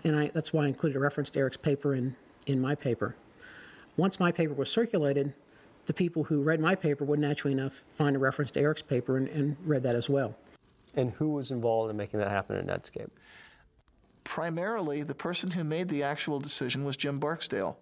That's why I included a reference to Eric's paper in my paper. Once my paper was circulated, the people who read my paper would naturally enough find a reference to Eric's paper and read that as well. And who was involved in making that happen at Netscape? Primarily, the person who made the actual decision was Jim Barksdale.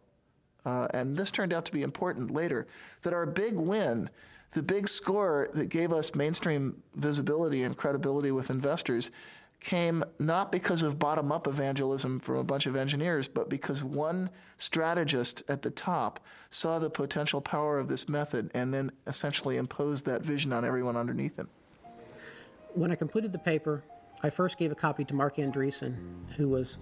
And this turned out to be important later, that our big win, the big score that gave us mainstream visibility and credibility with investors, came not because of bottom-up evangelism from a bunch of engineers, but because one strategist at the top saw the potential power of this method and then essentially imposed that vision on everyone underneath him. When I completed the paper, I first gave a copy to Mark Andreessen, who was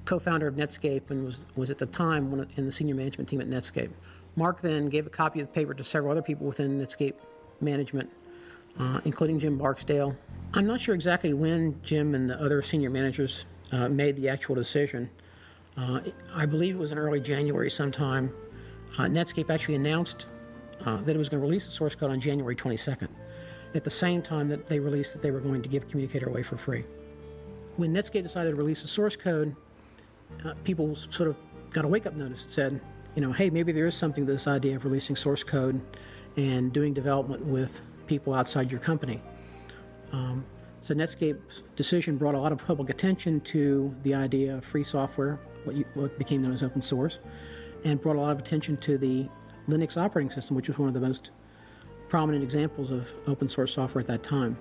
co-founder of Netscape and was at the time in the senior management team at Netscape. Mark then gave a copy of the paper to several other people within Netscape management, including Jim Barksdale. I'm not sure exactly when Jim and the other senior managers made the actual decision. I believe it was in early January sometime. Netscape actually announced that it was going to release the source code on January 22nd, at the same time that they released that they were going to give Communicator away for free. When Netscape decided to release the source code, people sort of got a wake-up notice that said, hey, maybe there is something to this idea of releasing source code and doing development with people outside your company. So Netscape's decision brought a lot of public attention to the idea of free software, what became known as open source, and brought a lot of attention to the Linux operating system, which was one of the most prominent examples of open source software at that time.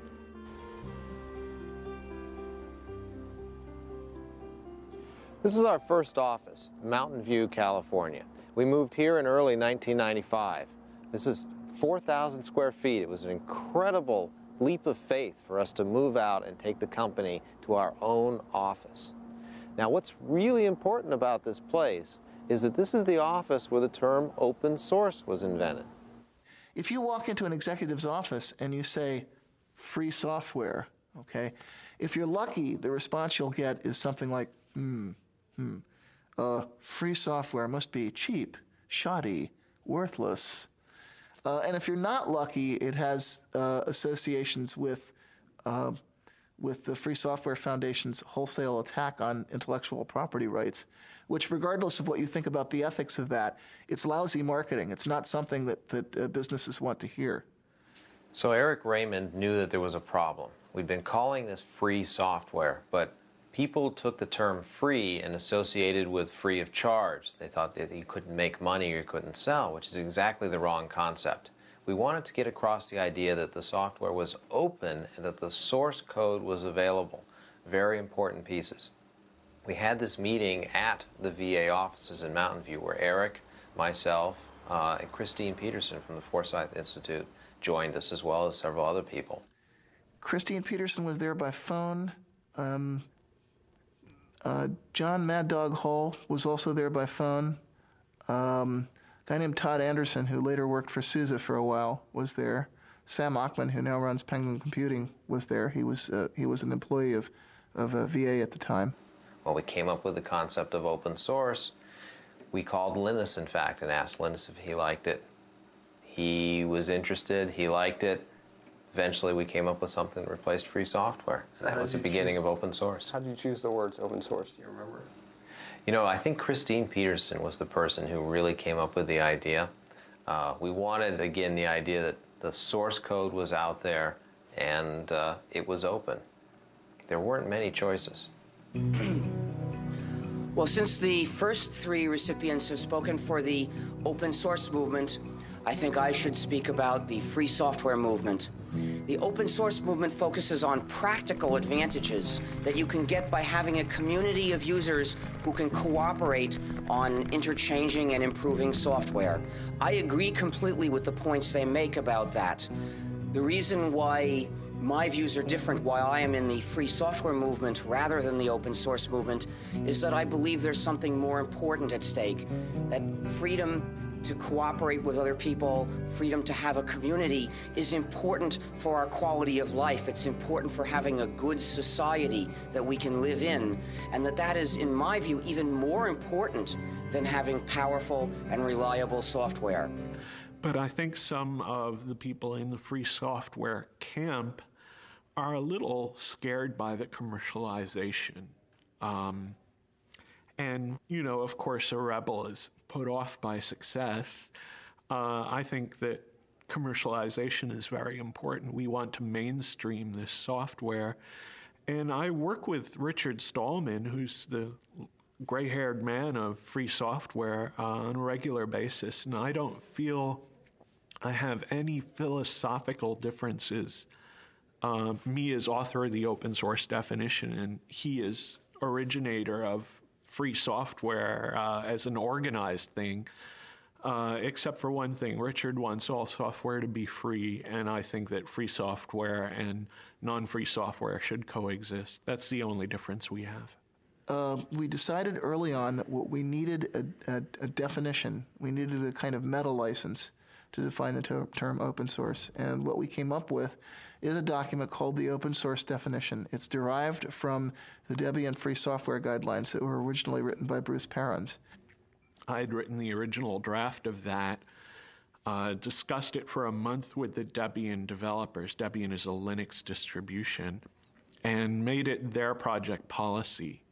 This is our first office, Mountain View, California. We moved here in early 1995. This is 4,000 square feet. It was an incredible leap of faith for us to move out and take the company to our own office. Now, what's really important about this place is that this is the office where the term open source was invented. If you walk into an executive's office and you say, free software, okay, if you're lucky, the response you'll get is something like, free software must be cheap, shoddy, worthless. And if you're not lucky, it has associations with the Free Software Foundation's wholesale attack on intellectual property rights, which, regardless of what you think about the ethics of that, it's lousy marketing. It's not something that businesses want to hear. So Eric Raymond knew that there was a problem. We'd been calling this free software, but people took the term free and associated with free of charge. They thought that you couldn't make money or you couldn't sell, which is exactly the wrong concept. We wanted to get across the idea that the software was open and that the source code was available. Very important pieces. We had this meeting at the VA offices in Mountain View where Eric, myself, and Christine Peterson from the Forsyth Institute joined us, as well as several other people. Christine Peterson was there by phone. John Mad Dog Hull was also there by phone. A guy named Todd Anderson, who later worked for SUSE for a while, was there. Sam Ochman, who now runs Penguin Computing, was there. He was an employee of VA at the time. Well, we came up with the concept of open source. We called Linus, in fact, and asked Linus if he liked it. He was interested. He liked it. Eventually, we came up with something that replaced free software. So that was the beginning of open source. How did you choose the words open source? Do you remember? You know, I think Christine Peterson was the person who really came up with the idea. We wanted, again, the idea that the source code was out there and it was open. There weren't many choices. Well, since the first three recipients have spoken for the open source movement, I think I should speak about the free software movement. The open source movement focuses on practical advantages that you can get by having a community of users who can cooperate on interchanging and improving software. I agree completely with the points they make about that. The reason why my views are different, why I am in the free software movement rather than the open source movement, is that I believe there's something more important at stake, that freedom to cooperate with other people, freedom to have a community is important for our quality of life. It's important for having a good society that we can live in, and that is, in my view, even more important than having powerful and reliable software. But I think some of the people in the free software camp are a little scared by the commercialization. And, you know, of course, a rebel is put off by success. I think that commercialization is very important. We want to mainstream this software. And I work with Richard Stallman, who's the gray-haired man of free software, on a regular basis, and I don't feel I have any philosophical differences. Me as author of the open source definition, and he is originator of free software as an organized thing, except for one thing. Richard wants all software to be free, and I think that free software and non-free software should coexist. That's the only difference we have. we decided early on that what we needed a definition. We needed a kind of meta license to define the term open source. And what we came up with is a document called the Open Source Definition. It's derived from the Debian Free Software Guidelines that were originally written by Bruce Perens. I had written the original draft of that, discussed it for a month with the Debian developers. Debian is a Linux distribution, and made it their project policy.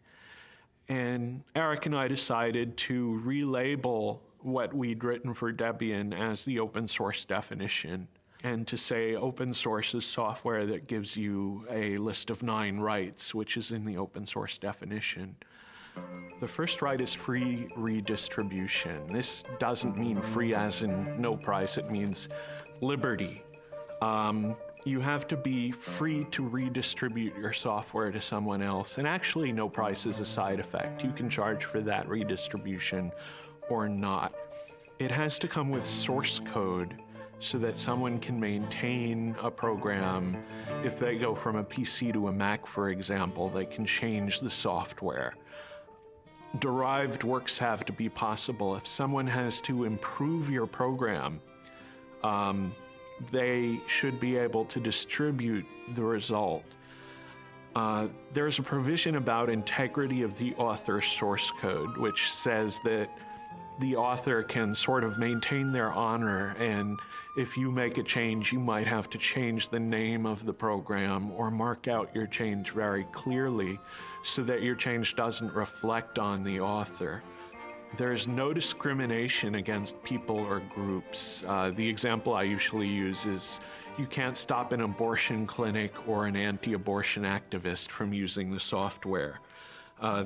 And Eric and I decided to relabel what we'd written for Debian as the open source definition, and to say open source is software that gives you a list of 9 rights, which is in the open source definition. The first right is free redistribution. This doesn't mean free as in no price, it means liberty. You have to be free to redistribute your software to someone else, and actually no price is a side effect. You can charge for that redistribution or not. It has to come with source code so that someone can maintain a program. If they go from a PC to a Mac, for example, they can change the software. Derived works have to be possible. If someone has to improve your program, they should be able to distribute the result. There's a provision about integrity of the author's source code, which says that the author can sort of maintain their honor, and if you make a change, you might have to change the name of the program or mark out your change very clearly so that your change doesn't reflect on the author. There's no discrimination against people or groups. The example I usually use is you can't stop an abortion clinic or an anti-abortion activist from using the software.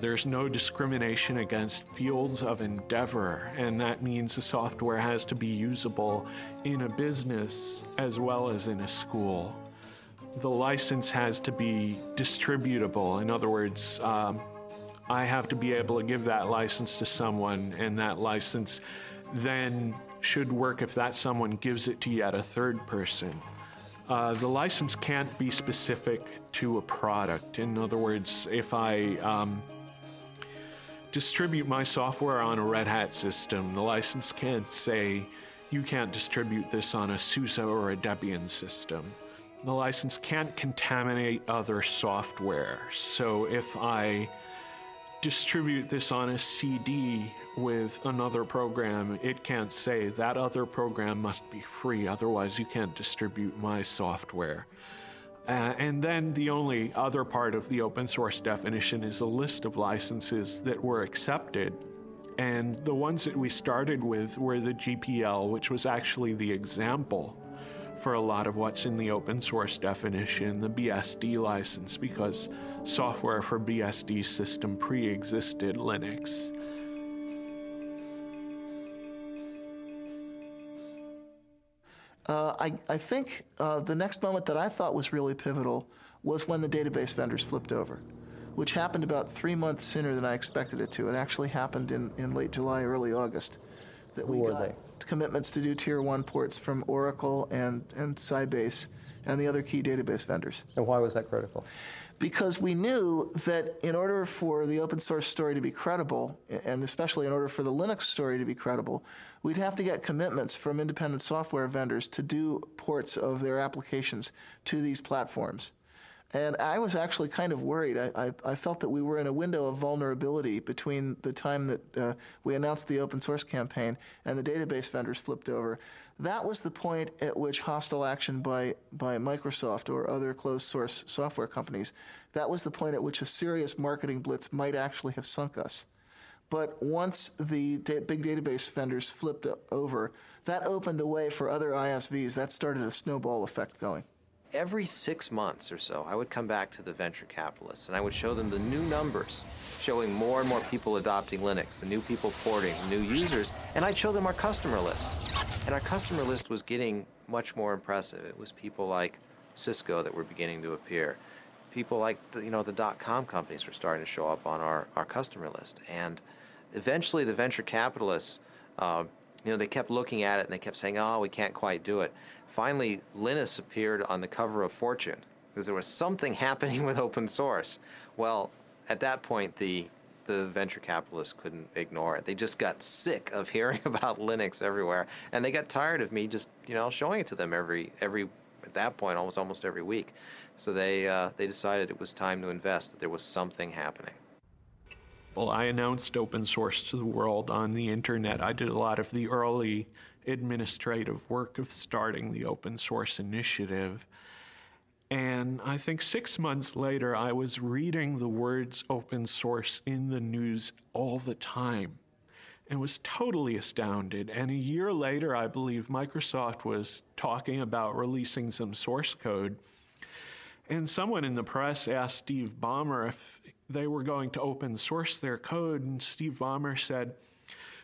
There's no discrimination against fields of endeavor, and that means the software has to be usable in a business as well as in a school. The license has to be distributable. In other words, I have to be able to give that license to someone, and that license then should work if that someone gives it to yet a third person. The license can't be specific to a product. In other words, if I distribute my software on a Red Hat system, the license can't say, you can't distribute this on a SUSE or a Debian system. The license can't contaminate other software. So if I distribute this on a CD with another program, it can't say that other program must be free, otherwise you can't distribute my software. And then the only other part of the open source definition is a list of licenses that were accepted. And the ones that we started with were the GPL, which was actually the example for a lot of what's in the open source definition, the BSD license, because software for BSD system pre-existed Linux. I think the next moment that I thought was really pivotal was when the database vendors flipped over, which happened about 3 months sooner than I expected it to. It actually happened in late July, early August. That we got commitments to do Tier 1 ports from Oracle and Sybase and the other key database vendors. And why was that critical? Because we knew that in order for the open source story to be credible, and especially in order for the Linux story to be credible, we'd have to get commitments from independent software vendors to do ports of their applications to these platforms. And I was actually kind of worried. I felt that we were in a window of vulnerability between the time that we announced the open source campaign and the database vendors flipped over. That was the point at which hostile action by Microsoft or other closed source software companies, that was the point at which a serious marketing blitz might actually have sunk us. But once the big database vendors flipped over, that opened the way for other ISVs. That started a snowball effect going. Every 6 months or so, I would come back to the venture capitalists and I would show them the new numbers, showing more and more people adopting Linux, the new people porting, new users, and I'd show them our customer list. And our customer list was getting much more impressive. It was people like Cisco that were beginning to appear. People like, the .com companies were starting to show up on our customer list. And eventually the venture capitalists, they kept looking at it and they kept saying, oh, we can't quite do it. Finally, Linus appeared on the cover of Fortune because there was something happening with open source. Well, at that point, the the venture capitalists couldn't ignore it. They just got sick of hearing about Linux everywhere, and they got tired of me just, showing it to them every at that point almost every week. So they decided it was time to invest, that there was something happening. Well, I announced open source to the world on the internet. I did a lot of the early administrative work of starting the open source initiative. And I think 6 months later, I was reading the words open source in the news all the time and was totally astounded. And a year later, I believe Microsoft was talking about releasing some source code. And someone in the press asked Steve Ballmer if they were going to open source their code. And Steve Ballmer said,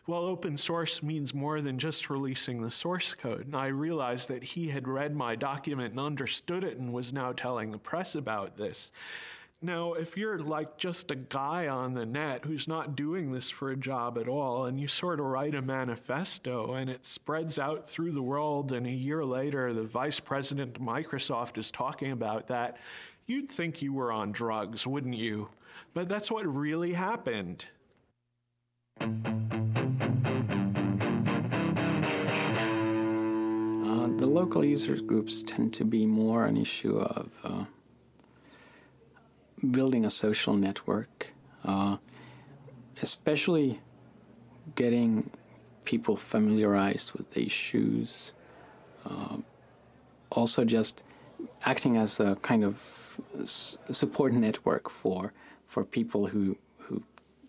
well, open source means more than just releasing the source code. And I realized that he had read my document and understood it and was now telling the press about this. Now, if you're like just a guy on the net who's not doing this for a job at all, and you sort of write a manifesto and it spreads out through the world, and a year later the vice president of Microsoft is talking about that, you'd think you were on drugs, wouldn't you? But that's what really happened. The local user groups tend to be more an issue of building a social network, especially getting people familiarized with the issues, also just acting as a kind of support network for people who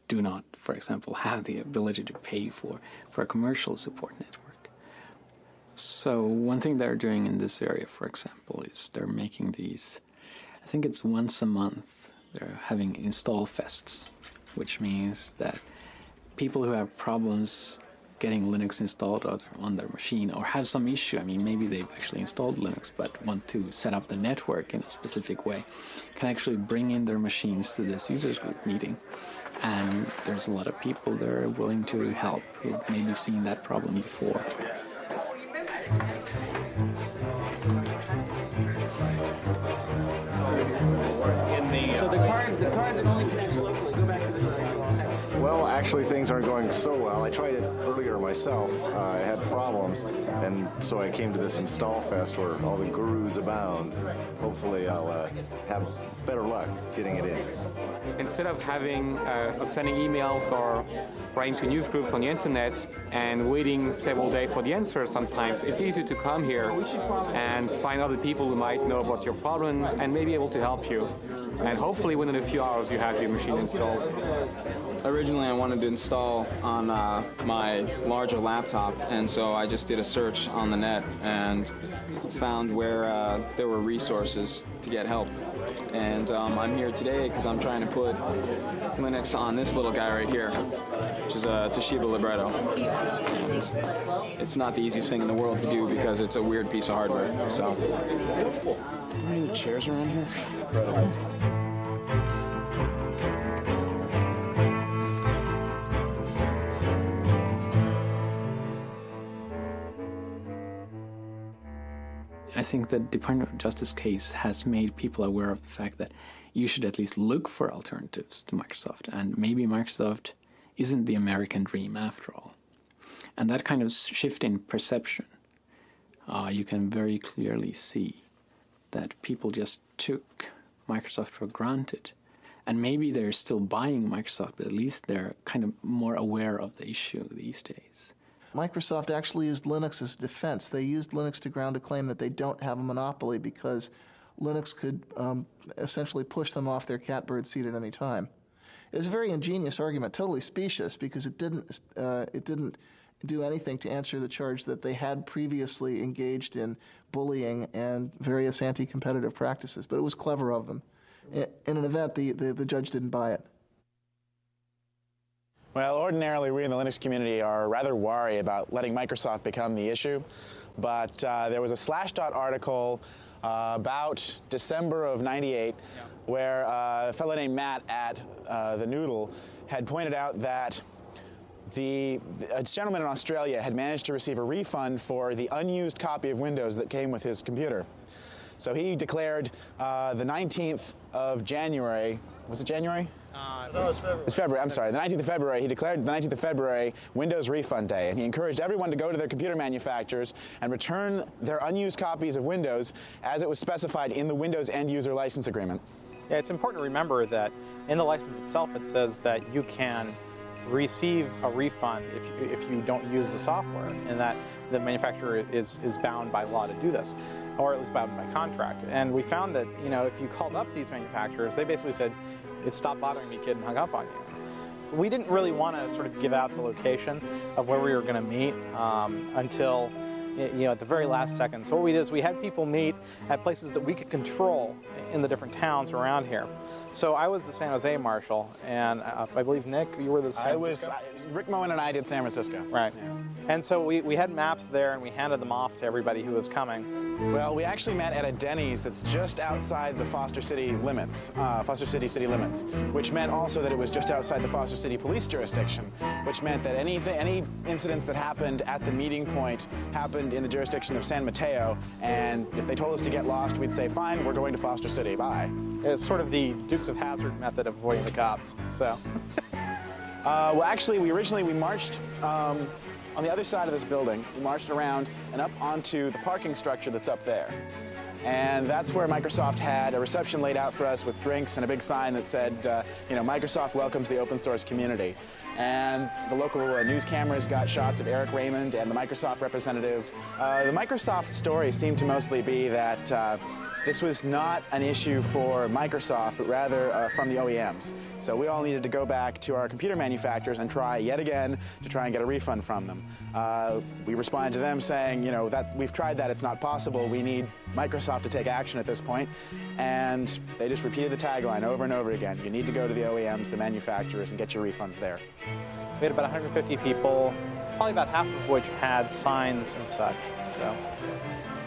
do not, for example, have the ability to pay for a commercial support network. So one thing they're doing in this area, for example, is they're making these, I think it's once a month, they're having install fests, which means that people who have problems getting Linux installed on their machine or have some issue, I mean, maybe they've actually installed Linux but want to set up the network in a specific way, can actually bring in their machines to this users group meeting. And there's a lot of people that are willing to help who've maybe seen that problem before. So the card that only connects locally, go back to this. Well, actually things aren't going so well. I tried it earlier myself. I had problems, and so I came to this install fest where all the gurus abound. Hopefully I'll have better luck getting it in. Instead of sending emails or writing to news groups on the internet and waiting several days for the answer sometimes, it's easy to come here and find other people who might know about your problem and may be able to help you. And hopefully within a few hours you have your machine installed. Originally I wanted to install on my larger laptop, and so I just did a search on the net and found where there were resources to get help. And I'm here today because I'm trying to put Linux on this little guy right here, which is a Toshiba Libretto. And it's not the easiest thing in the world to do because it's a weird piece of hardware. So, are there any chairs around here? I think the Department of Justice case has made people aware of the fact that you should at least look for alternatives to Microsoft, and maybe Microsoft isn't the American dream after all. And that kind of shift in perception, you can very clearly see that people just took Microsoft for granted. And maybe they're still buying Microsoft, but at least they're kind of more aware of the issue these days. Microsoft actually used Linux as defense. They used Linux to ground a claim that they don't have a monopoly because Linux could essentially push them off their catbird seat at any time. It was a very ingenious argument, totally specious, because it didn't do anything to answer the charge that they had previously engaged in bullying and various anti-competitive practices. But it was clever of them. In an event, the judge didn't buy it. Well, ordinarily we in the Linux community are rather wary about letting Microsoft become the issue, but there was a Slashdot article about December of '98 where a fellow named Matt at the Noodle had pointed out that a gentleman in Australia had managed to receive a refund for the unused copy of Windows that came with his computer. So he declared the 19th of January, was it January? It's February, I'm sorry, the 19th of February, he declared the 19th of February Windows Refund Day, and he encouraged everyone to go to their computer manufacturers and return their unused copies of Windows as it was specified in the Windows End User License Agreement. Yeah, it's important to remember that in the license itself it says that you can receive a refund if you don't use the software, and that the manufacturer is bound by law to do this, or at least bound by contract. And we found that, you know, if you called up these manufacturers, they basically said, "It's stop bothering me, kid," and hung up on you. We didn't really want to sort of give out the location of where we were going to meet until, you know, at the very last second. So what we did is we had people meet at places that we could control in the different towns around here. So I was the San Jose marshal, and I believe, Nick, you were the San Francisco? Rick Moen and I did San Francisco. Right. Yeah. And so we had maps there, and we handed them off to everybody who was coming. Well, we actually met at a Denny's that's just outside the Foster City limits, Foster City city limits, which meant also that it was just outside the Foster City police jurisdiction, which meant that any incidents that happened at the meeting point happened in the jurisdiction of San Mateo, and if they told us to get lost, we'd say, fine, we're going to Foster City, bye. It's sort of the Dukes of Hazzard method of avoiding the cops, so. Well, actually, we marched on the other side of this building. We marched around and up onto the parking structure that's up there. And that's where Microsoft had a reception laid out for us with drinks and a big sign that said, you know, Microsoft welcomes the open source community. And the local news cameras got shots of Eric Raymond and the Microsoft representative. The Microsoft story seemed to mostly be that this was not an issue for Microsoft, but rather from the OEMs. So we all needed to go back to our computer manufacturers and try yet again to try and get a refund from them. We responded to them saying, you know, we've tried that, it's not possible. We need Microsoft to take action at this point. And they just repeated the tagline over and over again. You need to go to the OEMs, the manufacturers, and get your refunds there. We had about 150 people, probably about half of which had signs and such, so.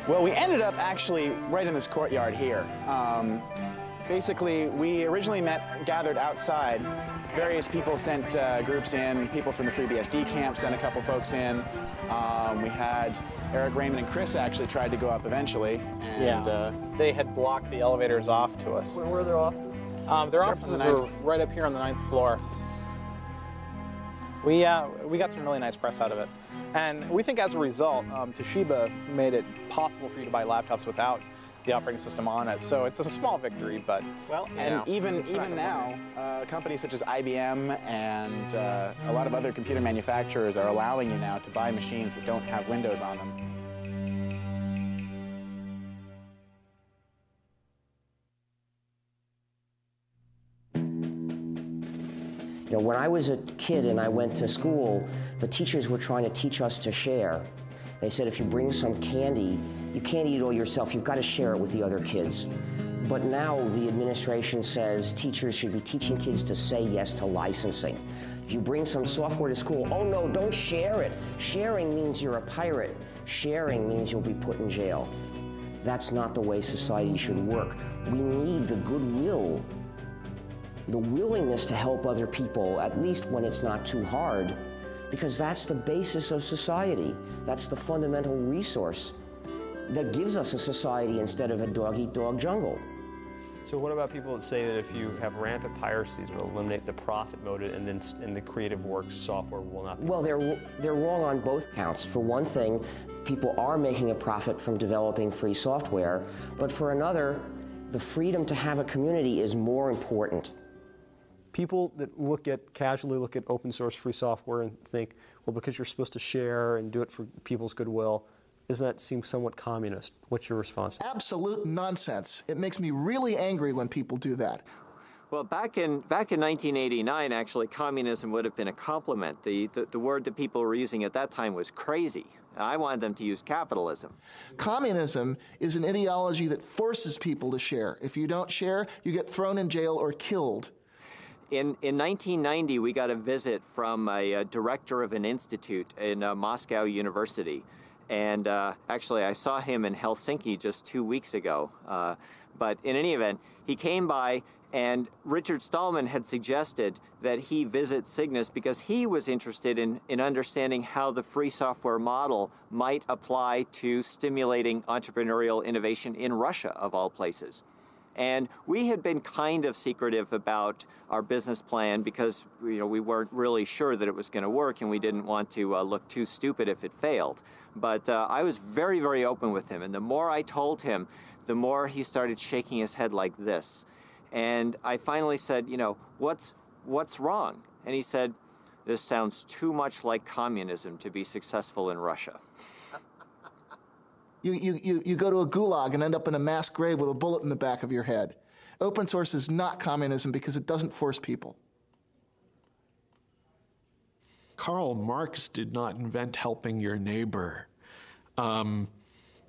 Well, we ended up actually right in this courtyard here. Basically, we originally gathered outside. Various people sent groups in. People from the FreeBSD camp sent a couple folks in. We had Eric Raymond and Chris actually tried to go up eventually. And, they had blocked the elevators off to us. Where were their offices? Their offices are right up here on the 9th floor. We got some really nice press out of it. And we think as a result, Toshiba made it possible for you to buy laptops without the operating system on it. So it's a small victory, but well, and even now, companies such as IBM and a lot of other computer manufacturers are allowing you now to buy machines that don't have Windows on them. You know, when I was a kid and I went to school, the teachers were trying to teach us to share. They said if you bring some candy, you can't eat it all yourself, you've got to share it with the other kids. But now the administration says teachers should be teaching kids to say yes to licensing. If you bring some software to school, oh no, don't share it. Sharing means you're a pirate. Sharing means you'll be put in jail. That's not the way society should work. We need the goodwill, the willingness to help other people, at least when it's not too hard, because that's the basis of society. That's the fundamental resource that gives us a society instead of a dog-eat-dog jungle. So what about people that say that if you have rampant piracy, it will eliminate the profit motive, and then in the creative works software will not be? Well, they're wrong on both counts. For one thing, people are making a profit from developing free software, but for another, the freedom to have a community is more important. People that casually look at open source free software and think, well, because you're supposed to share and do it for people's goodwill, doesn't that seem somewhat communist? What's your response? Absolute nonsense. It makes me really angry when people do that. Well, back in 1989, actually, communism would have been a compliment. The word that people were using at that time was crazy. I wanted them to use capitalism. Communism is an ideology that forces people to share. If you don't share, you get thrown in jail or killed. In 1990, we got a visit from a director of an institute in Moscow University. And actually, I saw him in Helsinki just 2 weeks ago. But in any event, he came by, and Richard Stallman had suggested that he visit Cygnus because he was interested in understanding how the free software model might apply to stimulating entrepreneurial innovation in Russia, of all places. And we had been kind of secretive about our business plan because we weren't really sure that it was going to work, and we didn't want to look too stupid if it failed. But I was very, very open with him, and the more I told him, the more he started shaking his head like this. And I finally said, what's wrong? And he said, this sounds too much like communism to be successful in Russia. You go to a gulag and end up in a mass grave with a bullet in the back of your head. Open source is not communism because it doesn't force people. Karl Marx did not invent helping your neighbor.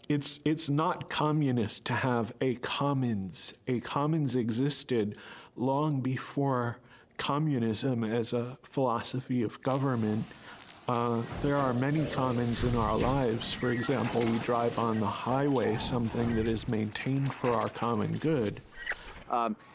It's not communist to have a commons. A commons existed long before communism as a philosophy of government. There are many commons in our lives. For example, we drive on the highway, something that is maintained for our common good.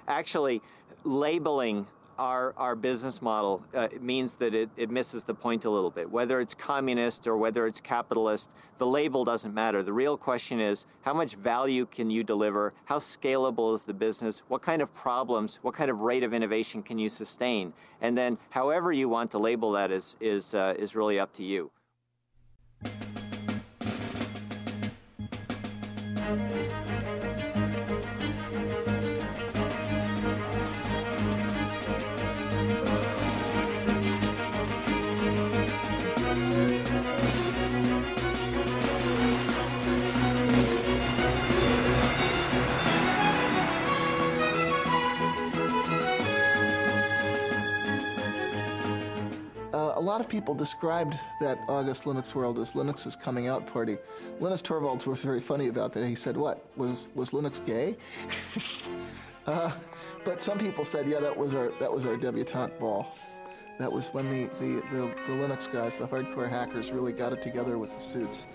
Actually, labeling our business model means that it misses the point a little bit. Whether it's communist or whether it's capitalist, the label doesn't matter. The real question is, how much value can you deliver? How scalable is the business? What kind of problems, what kind of rate of innovation can you sustain? And then however you want to label that is really up to you. A lot of people described that August Linux World as Linux's coming out party. Linus Torvalds was very funny about that. He said, what, was Linux gay? But some people said, yeah, that was our debutante ball. That was when the Linux guys, the hardcore hackers, really got it together with the suits.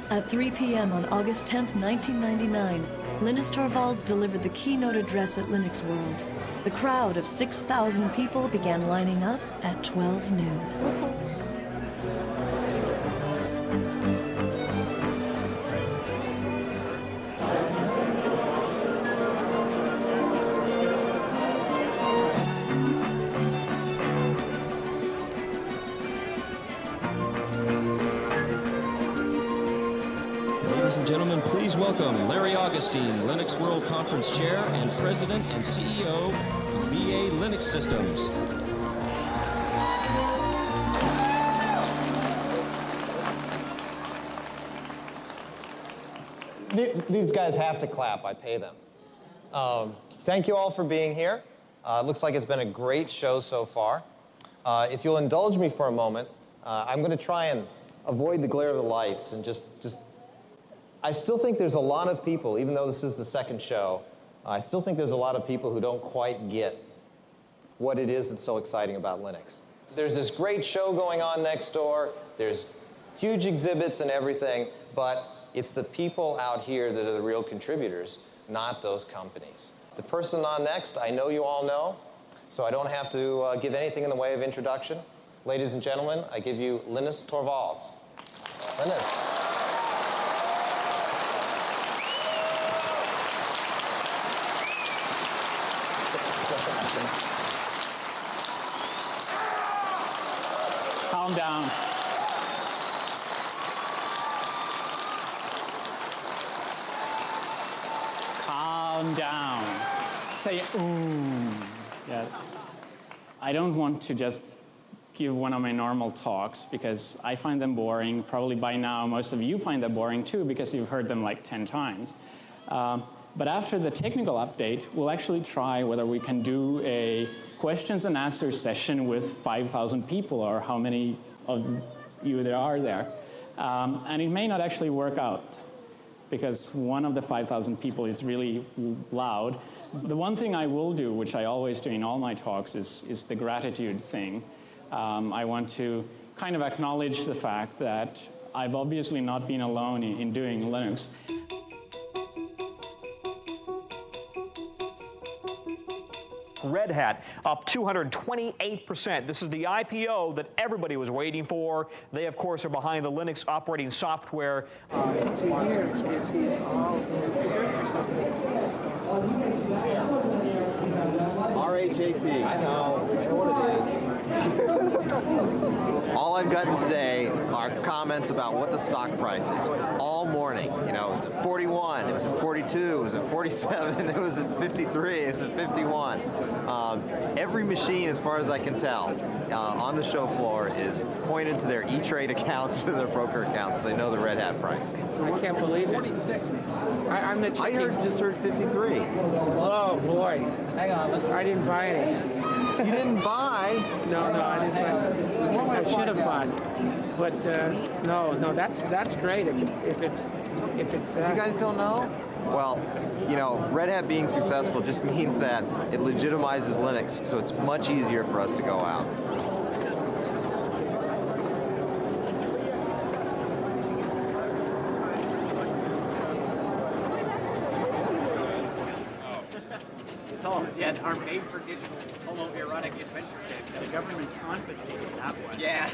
At 3 p.m. on August 10th, 1999, Linus Torvalds delivered the keynote address at Linux World. The crowd of 6,000 people began lining up at 12 noon. Ladies and gentlemen, please welcome Larry Augustine, Linux World Conference Chair and President and CEO of VA Linux Systems. These guys have to clap. I pay them. Thank you all for being here. It looks like it's been a great show so far. If you'll indulge me for a moment, I'm going to try and avoid the glare of the lights and just I still think there's a lot of people, even though this is the second show, I still think there's a lot of people who don't quite get what it is that's so exciting about Linux. There's this great show going on next door, there's huge exhibits and everything, but it's the people out here that are the real contributors, not those companies. The person on next, I know you all know, so I don't have to give anything in the way of introduction. Ladies and gentlemen, I give you Linus Torvalds. Linus. Calm down. Calm down. Say, ooh. Yes. I don't want to just give one of my normal talks because I find them boring. Probably by now, most of you find them boring too because you've heard them like 10 times. But after the technical update, we'll actually try whether we can do a questions and answers session with 5,000 people or how many of you there are there. And it may not actually work out because one of the 5,000 people is really loud. The one thing I will do, which I always do in all my talks, is the gratitude thing. I want to kind of acknowledge the fact that I've obviously not been alone in doing Linux. Red Hat, up 228%. This is the IPO that everybody was waiting for. They, of course, are behind the Linux operating software. RHAT. I know what it is. All I've gotten today are comments about what the stock price is. All morning. You know, it was at 41, it was at 42, it was at 47, it was at 53, it was at 51. Every machine, as far as I can tell, on the show floor is pointed to their E-Trade accounts, to their broker accounts. They know the Red Hat price. I can't believe it. I just heard 53. Oh boy. Hang on. I didn't buy any. You didn't buy? No, I didn't buy. I should have bought. But no, that's great if it's that. You guys don't know? Well, you know, Red Hat being successful just means that it legitimizes Linux, so it's much easier for us to go out. Yeah, our made for digital homoerotic adventure kits. The government confiscated that one. Yeah.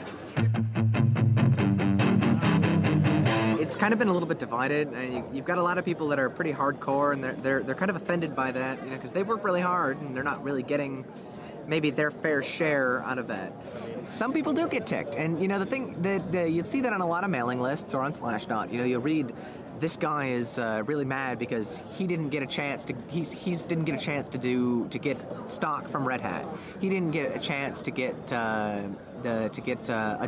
It's kind of been a little bit divided, and you've got a lot of people that are pretty hardcore, and they're kind of offended by that, you know, because they've worked really hard and they're not really getting maybe their fair share out of that. Some people do get ticked, and you know the thing that you'd see that on a lot of mailing lists or on Slashdot. You know, you'll read, this guy is really mad because he didn't get a chance to didn't get a chance to get stock from Red Hat. He didn't get a chance to get a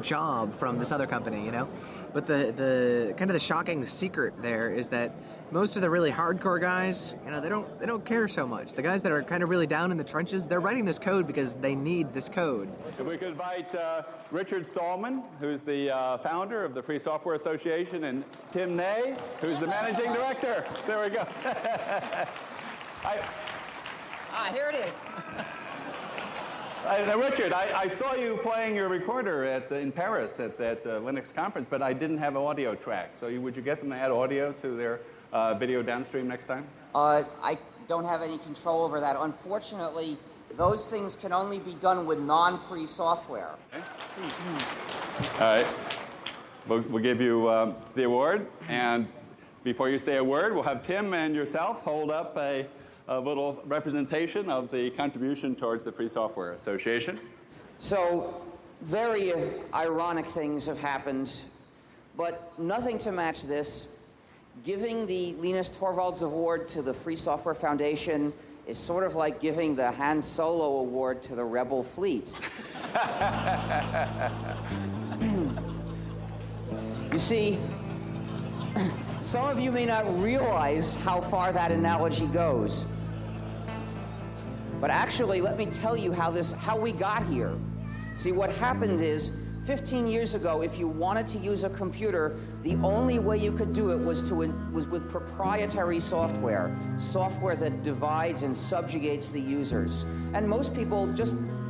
job from this other company, you know. But the kind of the shocking secret there is that most of the really hardcore guys, you know, they don't care so much. The guys that are kind of really down in the trenches, they're writing this code because they need this code. If we could invite Richard Stallman, who's the founder of the Free Software Association, and Tim Ney, who's the managing director. There we go. Here it is. Now, Richard, I saw you playing your recorder in Paris at that Linux conference, but I didn't have an audio track. So would you get them to add audio to their video downstream next time? I don't have any control over that. Unfortunately, those things can only be done with non-free software. Okay. All right. We'll give you the award. And before you say a word, we'll have Tim and yourself hold up a little representation of the contribution towards the Free Software Association. So, very ironic things have happened, but nothing to match this. Giving the Linus Torvalds Award to the Free Software Foundation is sort of like giving the Han Solo Award to the Rebel Fleet. You see, some of you may not realize how far that analogy goes. But actually, let me tell you how we got here. See, what happened is, 15 years ago, if you wanted to use a computer, the only way you could do it was with proprietary software that divides and subjugates the users. And most people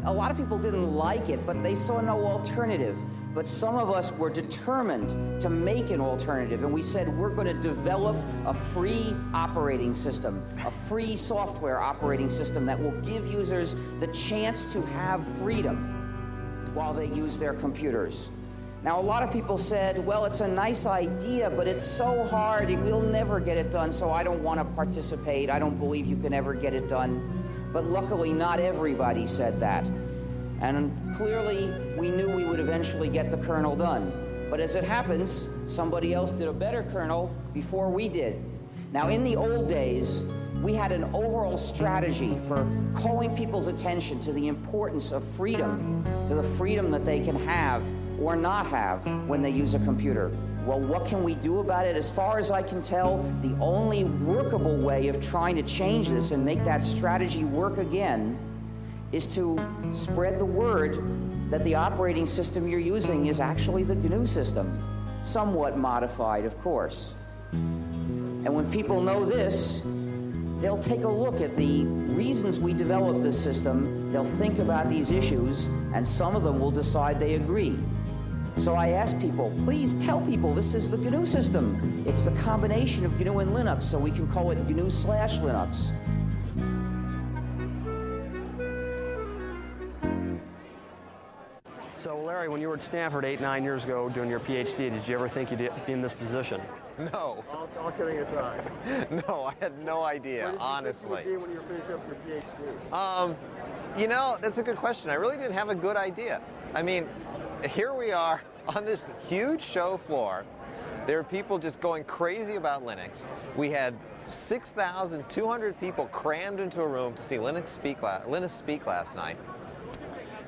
a lot of people didn't like it, but they saw no alternative. But some of us were determined to make an alternative, and we said, we're going to develop a free operating system, a free software operating system that will give users the chance to have freedom while they use their computers. Now, a lot of people said, well, it's a nice idea, but it's so hard, we'll never get it done, so I don't want to participate. I don't believe you can ever get it done. But luckily, not everybody said that. And clearly, we knew we would eventually get the kernel done. But as it happens, somebody else did a better kernel before we did. Now, in the old days, we had an overall strategy for calling people's attention to the importance of freedom, to the freedom that they can have or not have when they use a computer. Well, what can we do about it? As far as I can tell, the only workable way of trying to change this and make that strategy work again is to spread the word that the operating system you're using is actually the GNU system, somewhat modified, of course. And when people know this, they'll take a look at the reasons we developed this system, they'll think about these issues, and some of them will decide they agree. So I ask people, please tell people this is the GNU system. It's the combination of GNU and Linux, so we can call it GNU/Linux. So Larry, when you were at Stanford 8, 9 years ago doing your PhD, did you ever think you'd be in this position? No. All kidding aside. No, I had no idea, honestly. What did you think you would be when you were finishing up your PhD? You know, that's a good question. I really didn't have a good idea. I mean, here we are on this huge show floor. There were people just going crazy about Linux. We had 6,200 people crammed into a room to see Linux speak last night.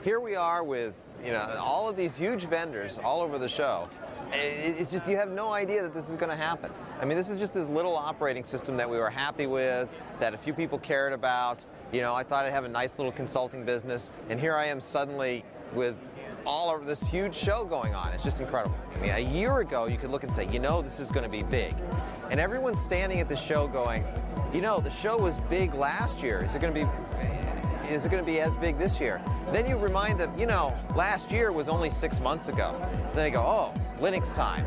Here we are with, you know, all of these huge vendors all over the show. It's just, you have no idea that this is going to happen. I mean, this is just this little operating system that we were happy with, that a few people cared about. You know, I thought I'd have a nice little consulting business, and here I am suddenly with all of this huge show going on. It's just incredible. I mean, a year ago, you could look and say, you know, this is going to be big. And everyone's standing at the show going, you know, the show was big last year. Is it going to be as big this year? Then you remind them, you know, last year was only 6 months ago. Then they go, oh, Linux time.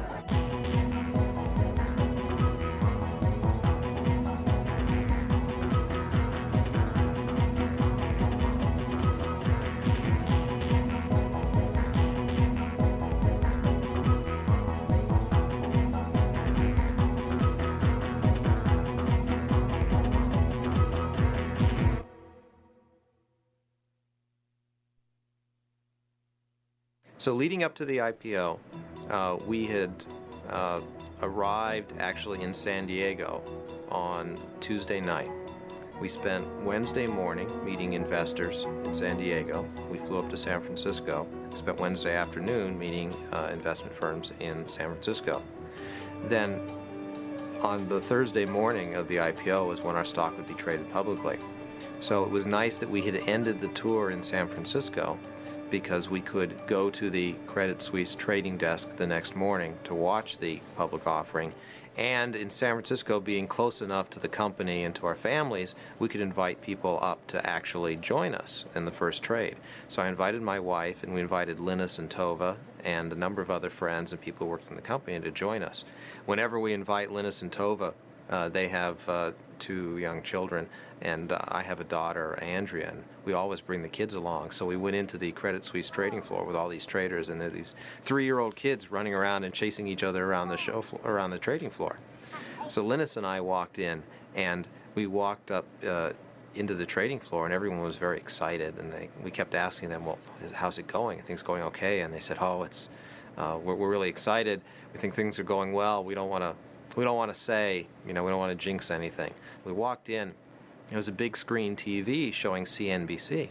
So leading up to the IPO, we had arrived actually in San Diego on Tuesday night. We spent Wednesday morning meeting investors in San Diego. We flew up to San Francisco, spent Wednesday afternoon meeting investment firms in San Francisco. Then on the Thursday morning of the IPO was when our stock would be traded publicly. So it was nice that we had ended the tour in San Francisco, because we could go to the Credit Suisse trading desk the next morning to watch the public offering. And in San Francisco, being close enough to the company and to our families, we could invite people up to actually join us in the first trade. So I invited my wife, and we invited Linus and Tova and a number of other friends and people who worked in the company to join us. Whenever we invite Linus and Tova, they have 2 young children, and I have a daughter, Andrea, and we always bring the kids along. So we went into the Credit Suisse trading floor with all these traders, and there are these 3-year-old kids running around and chasing each other around the show floor, around the trading floor. So Linus and I walked in, and we walked up into the trading floor, and everyone was very excited, and we kept asking them, well, how's it going? Are things going okay? And they said, oh, we're really excited. We think things are going well. We don't want to say, you know, we don't want to jinx anything. We walked in, there was a big screen TV showing CNBC,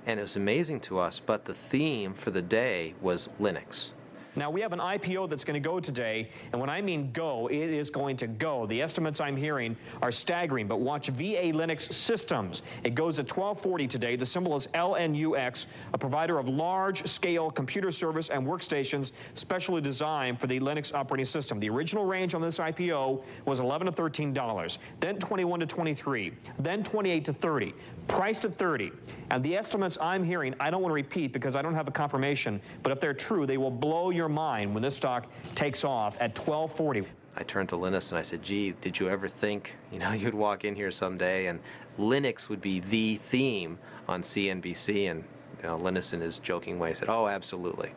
and it was amazing to us, but the theme for the day was Linux. Now, we have an IPO that's going to go today, and when I mean go, it is going to go. The estimates I'm hearing are staggering, but watch VA Linux Systems. It goes at 1240 today. The symbol is LNUX, a provider of large-scale computer service and workstations specially designed for the Linux operating system. The original range on this IPO was $11 to $13, then $21 to $23, then $28 to $30, priced at $30. And the estimates I'm hearing, I don't want to repeat because I don't have a confirmation, but if they're true, they will blow your mind when this stock takes off at 1240. I turned to Linus and I said, gee, did you ever think, you know, you'd walk in here someday and Linux would be the theme on CNBC? And you know, Linus in his joking way said, oh, absolutely.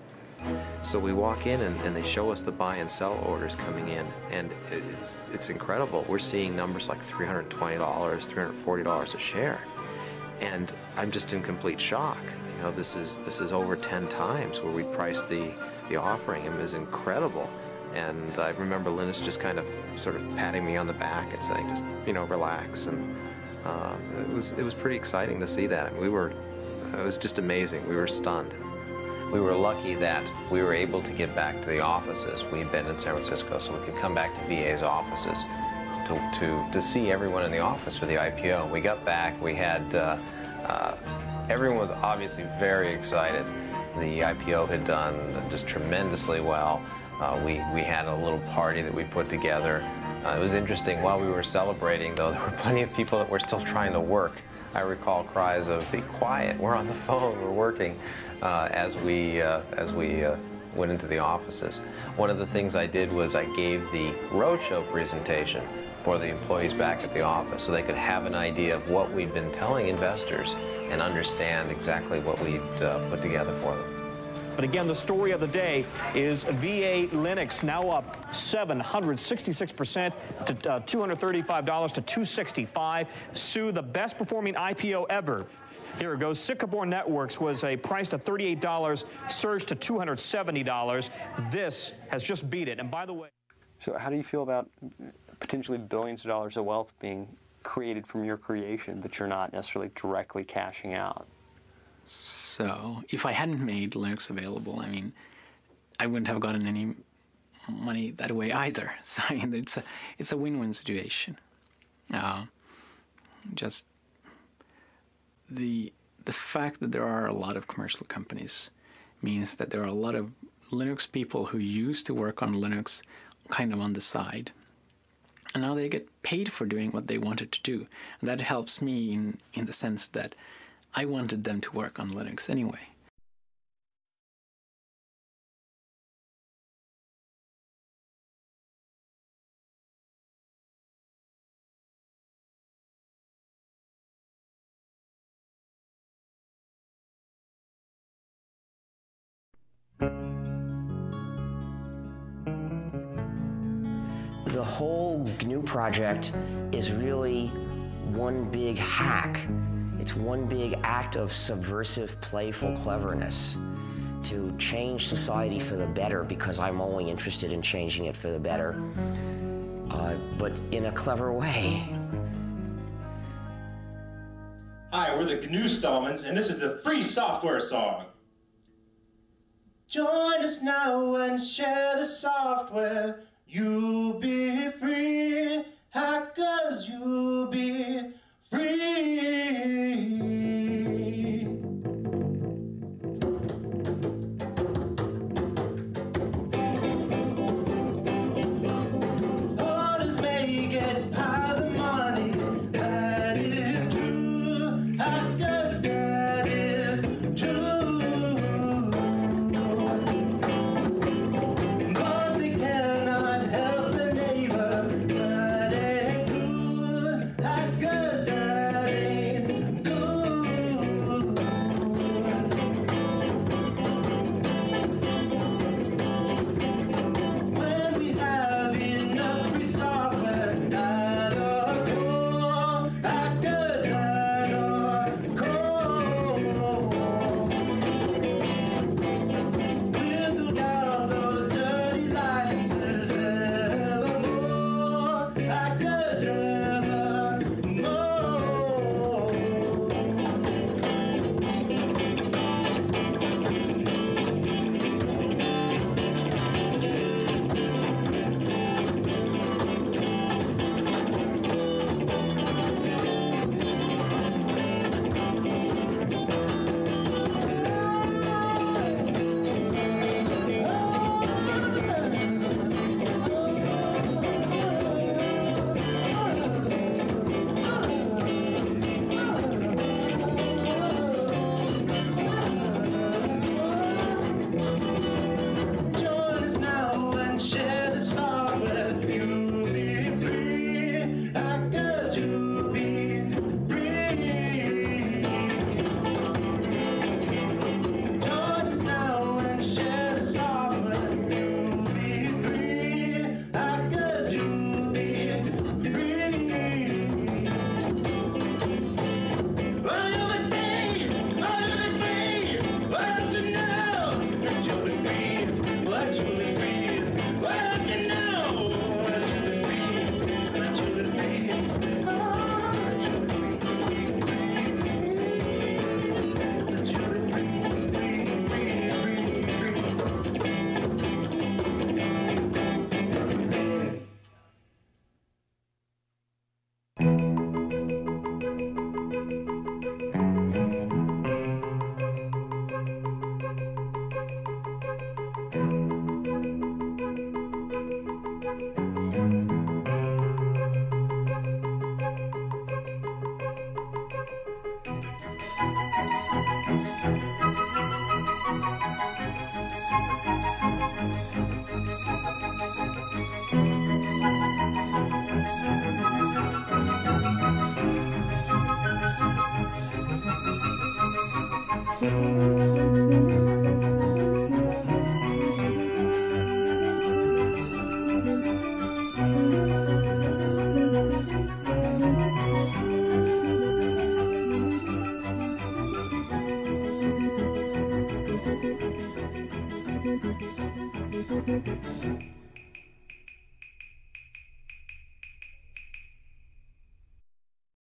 So we walk in and they show us the buy and sell orders coming in, and it's incredible. We're seeing numbers like $320, $340 a share. And I'm just in complete shock. You know, this is over 10 times where we priced the offering. It was incredible. And I remember Linus just kind of sort of patting me on the back and saying, just, you know, relax. And it was pretty exciting to see that. I mean, it was just amazing. We were stunned. We were lucky that we were able to get back to the offices. We'd been in San Francisco, so we could come back to VA's offices to see everyone in the office for the IPO. We got back, we had, everyone was obviously very excited. The IPO had done just tremendously well. We had a little party that we put together. It was interesting, while we were celebrating, though, there were plenty of people that were still trying to work. I recall cries of, be quiet, we're on the phone, we're working, as we went into the offices. One of the things I did was I gave the roadshow presentation for the employees back at the office so they could have an idea of what we'd been telling investors and understand exactly what we'd put together for them. But again, the story of the day is VA Linux now up 766% to $235 to $265. Sue, the best performing IPO ever. Here it goes. Sycamore Networks was priced at $38, surged to $270. This has just beat it. And by the way, so how do you feel about potentially billions of dollars of wealth being created from your creation, but you're not necessarily directly cashing out? So if I hadn't made Linux available, I mean, I wouldn't have gotten any money that way either. So I mean, it's a win-win situation. Just the fact that there are a lot of commercial companies means that there are a lot of Linux people who used to work on Linux kind of on the side. And now they get paid for doing what they wanted to do. And that helps me in the sense that I wanted them to work on Linux anyway. The whole GNU project is really one big hack. It's one big act of subversive, playful cleverness to change society for the better, because I'm only interested in changing it for the better, but in a clever way. Hi, we're the GNU Stallmans, and this is the free software song. Join us now and share the software. You'll be free, hackers, you'll be free. Others may get piles of money, that is true. Hackers, that is true. But they cannot help their neighbor, that ain't good. Hackers, that ain't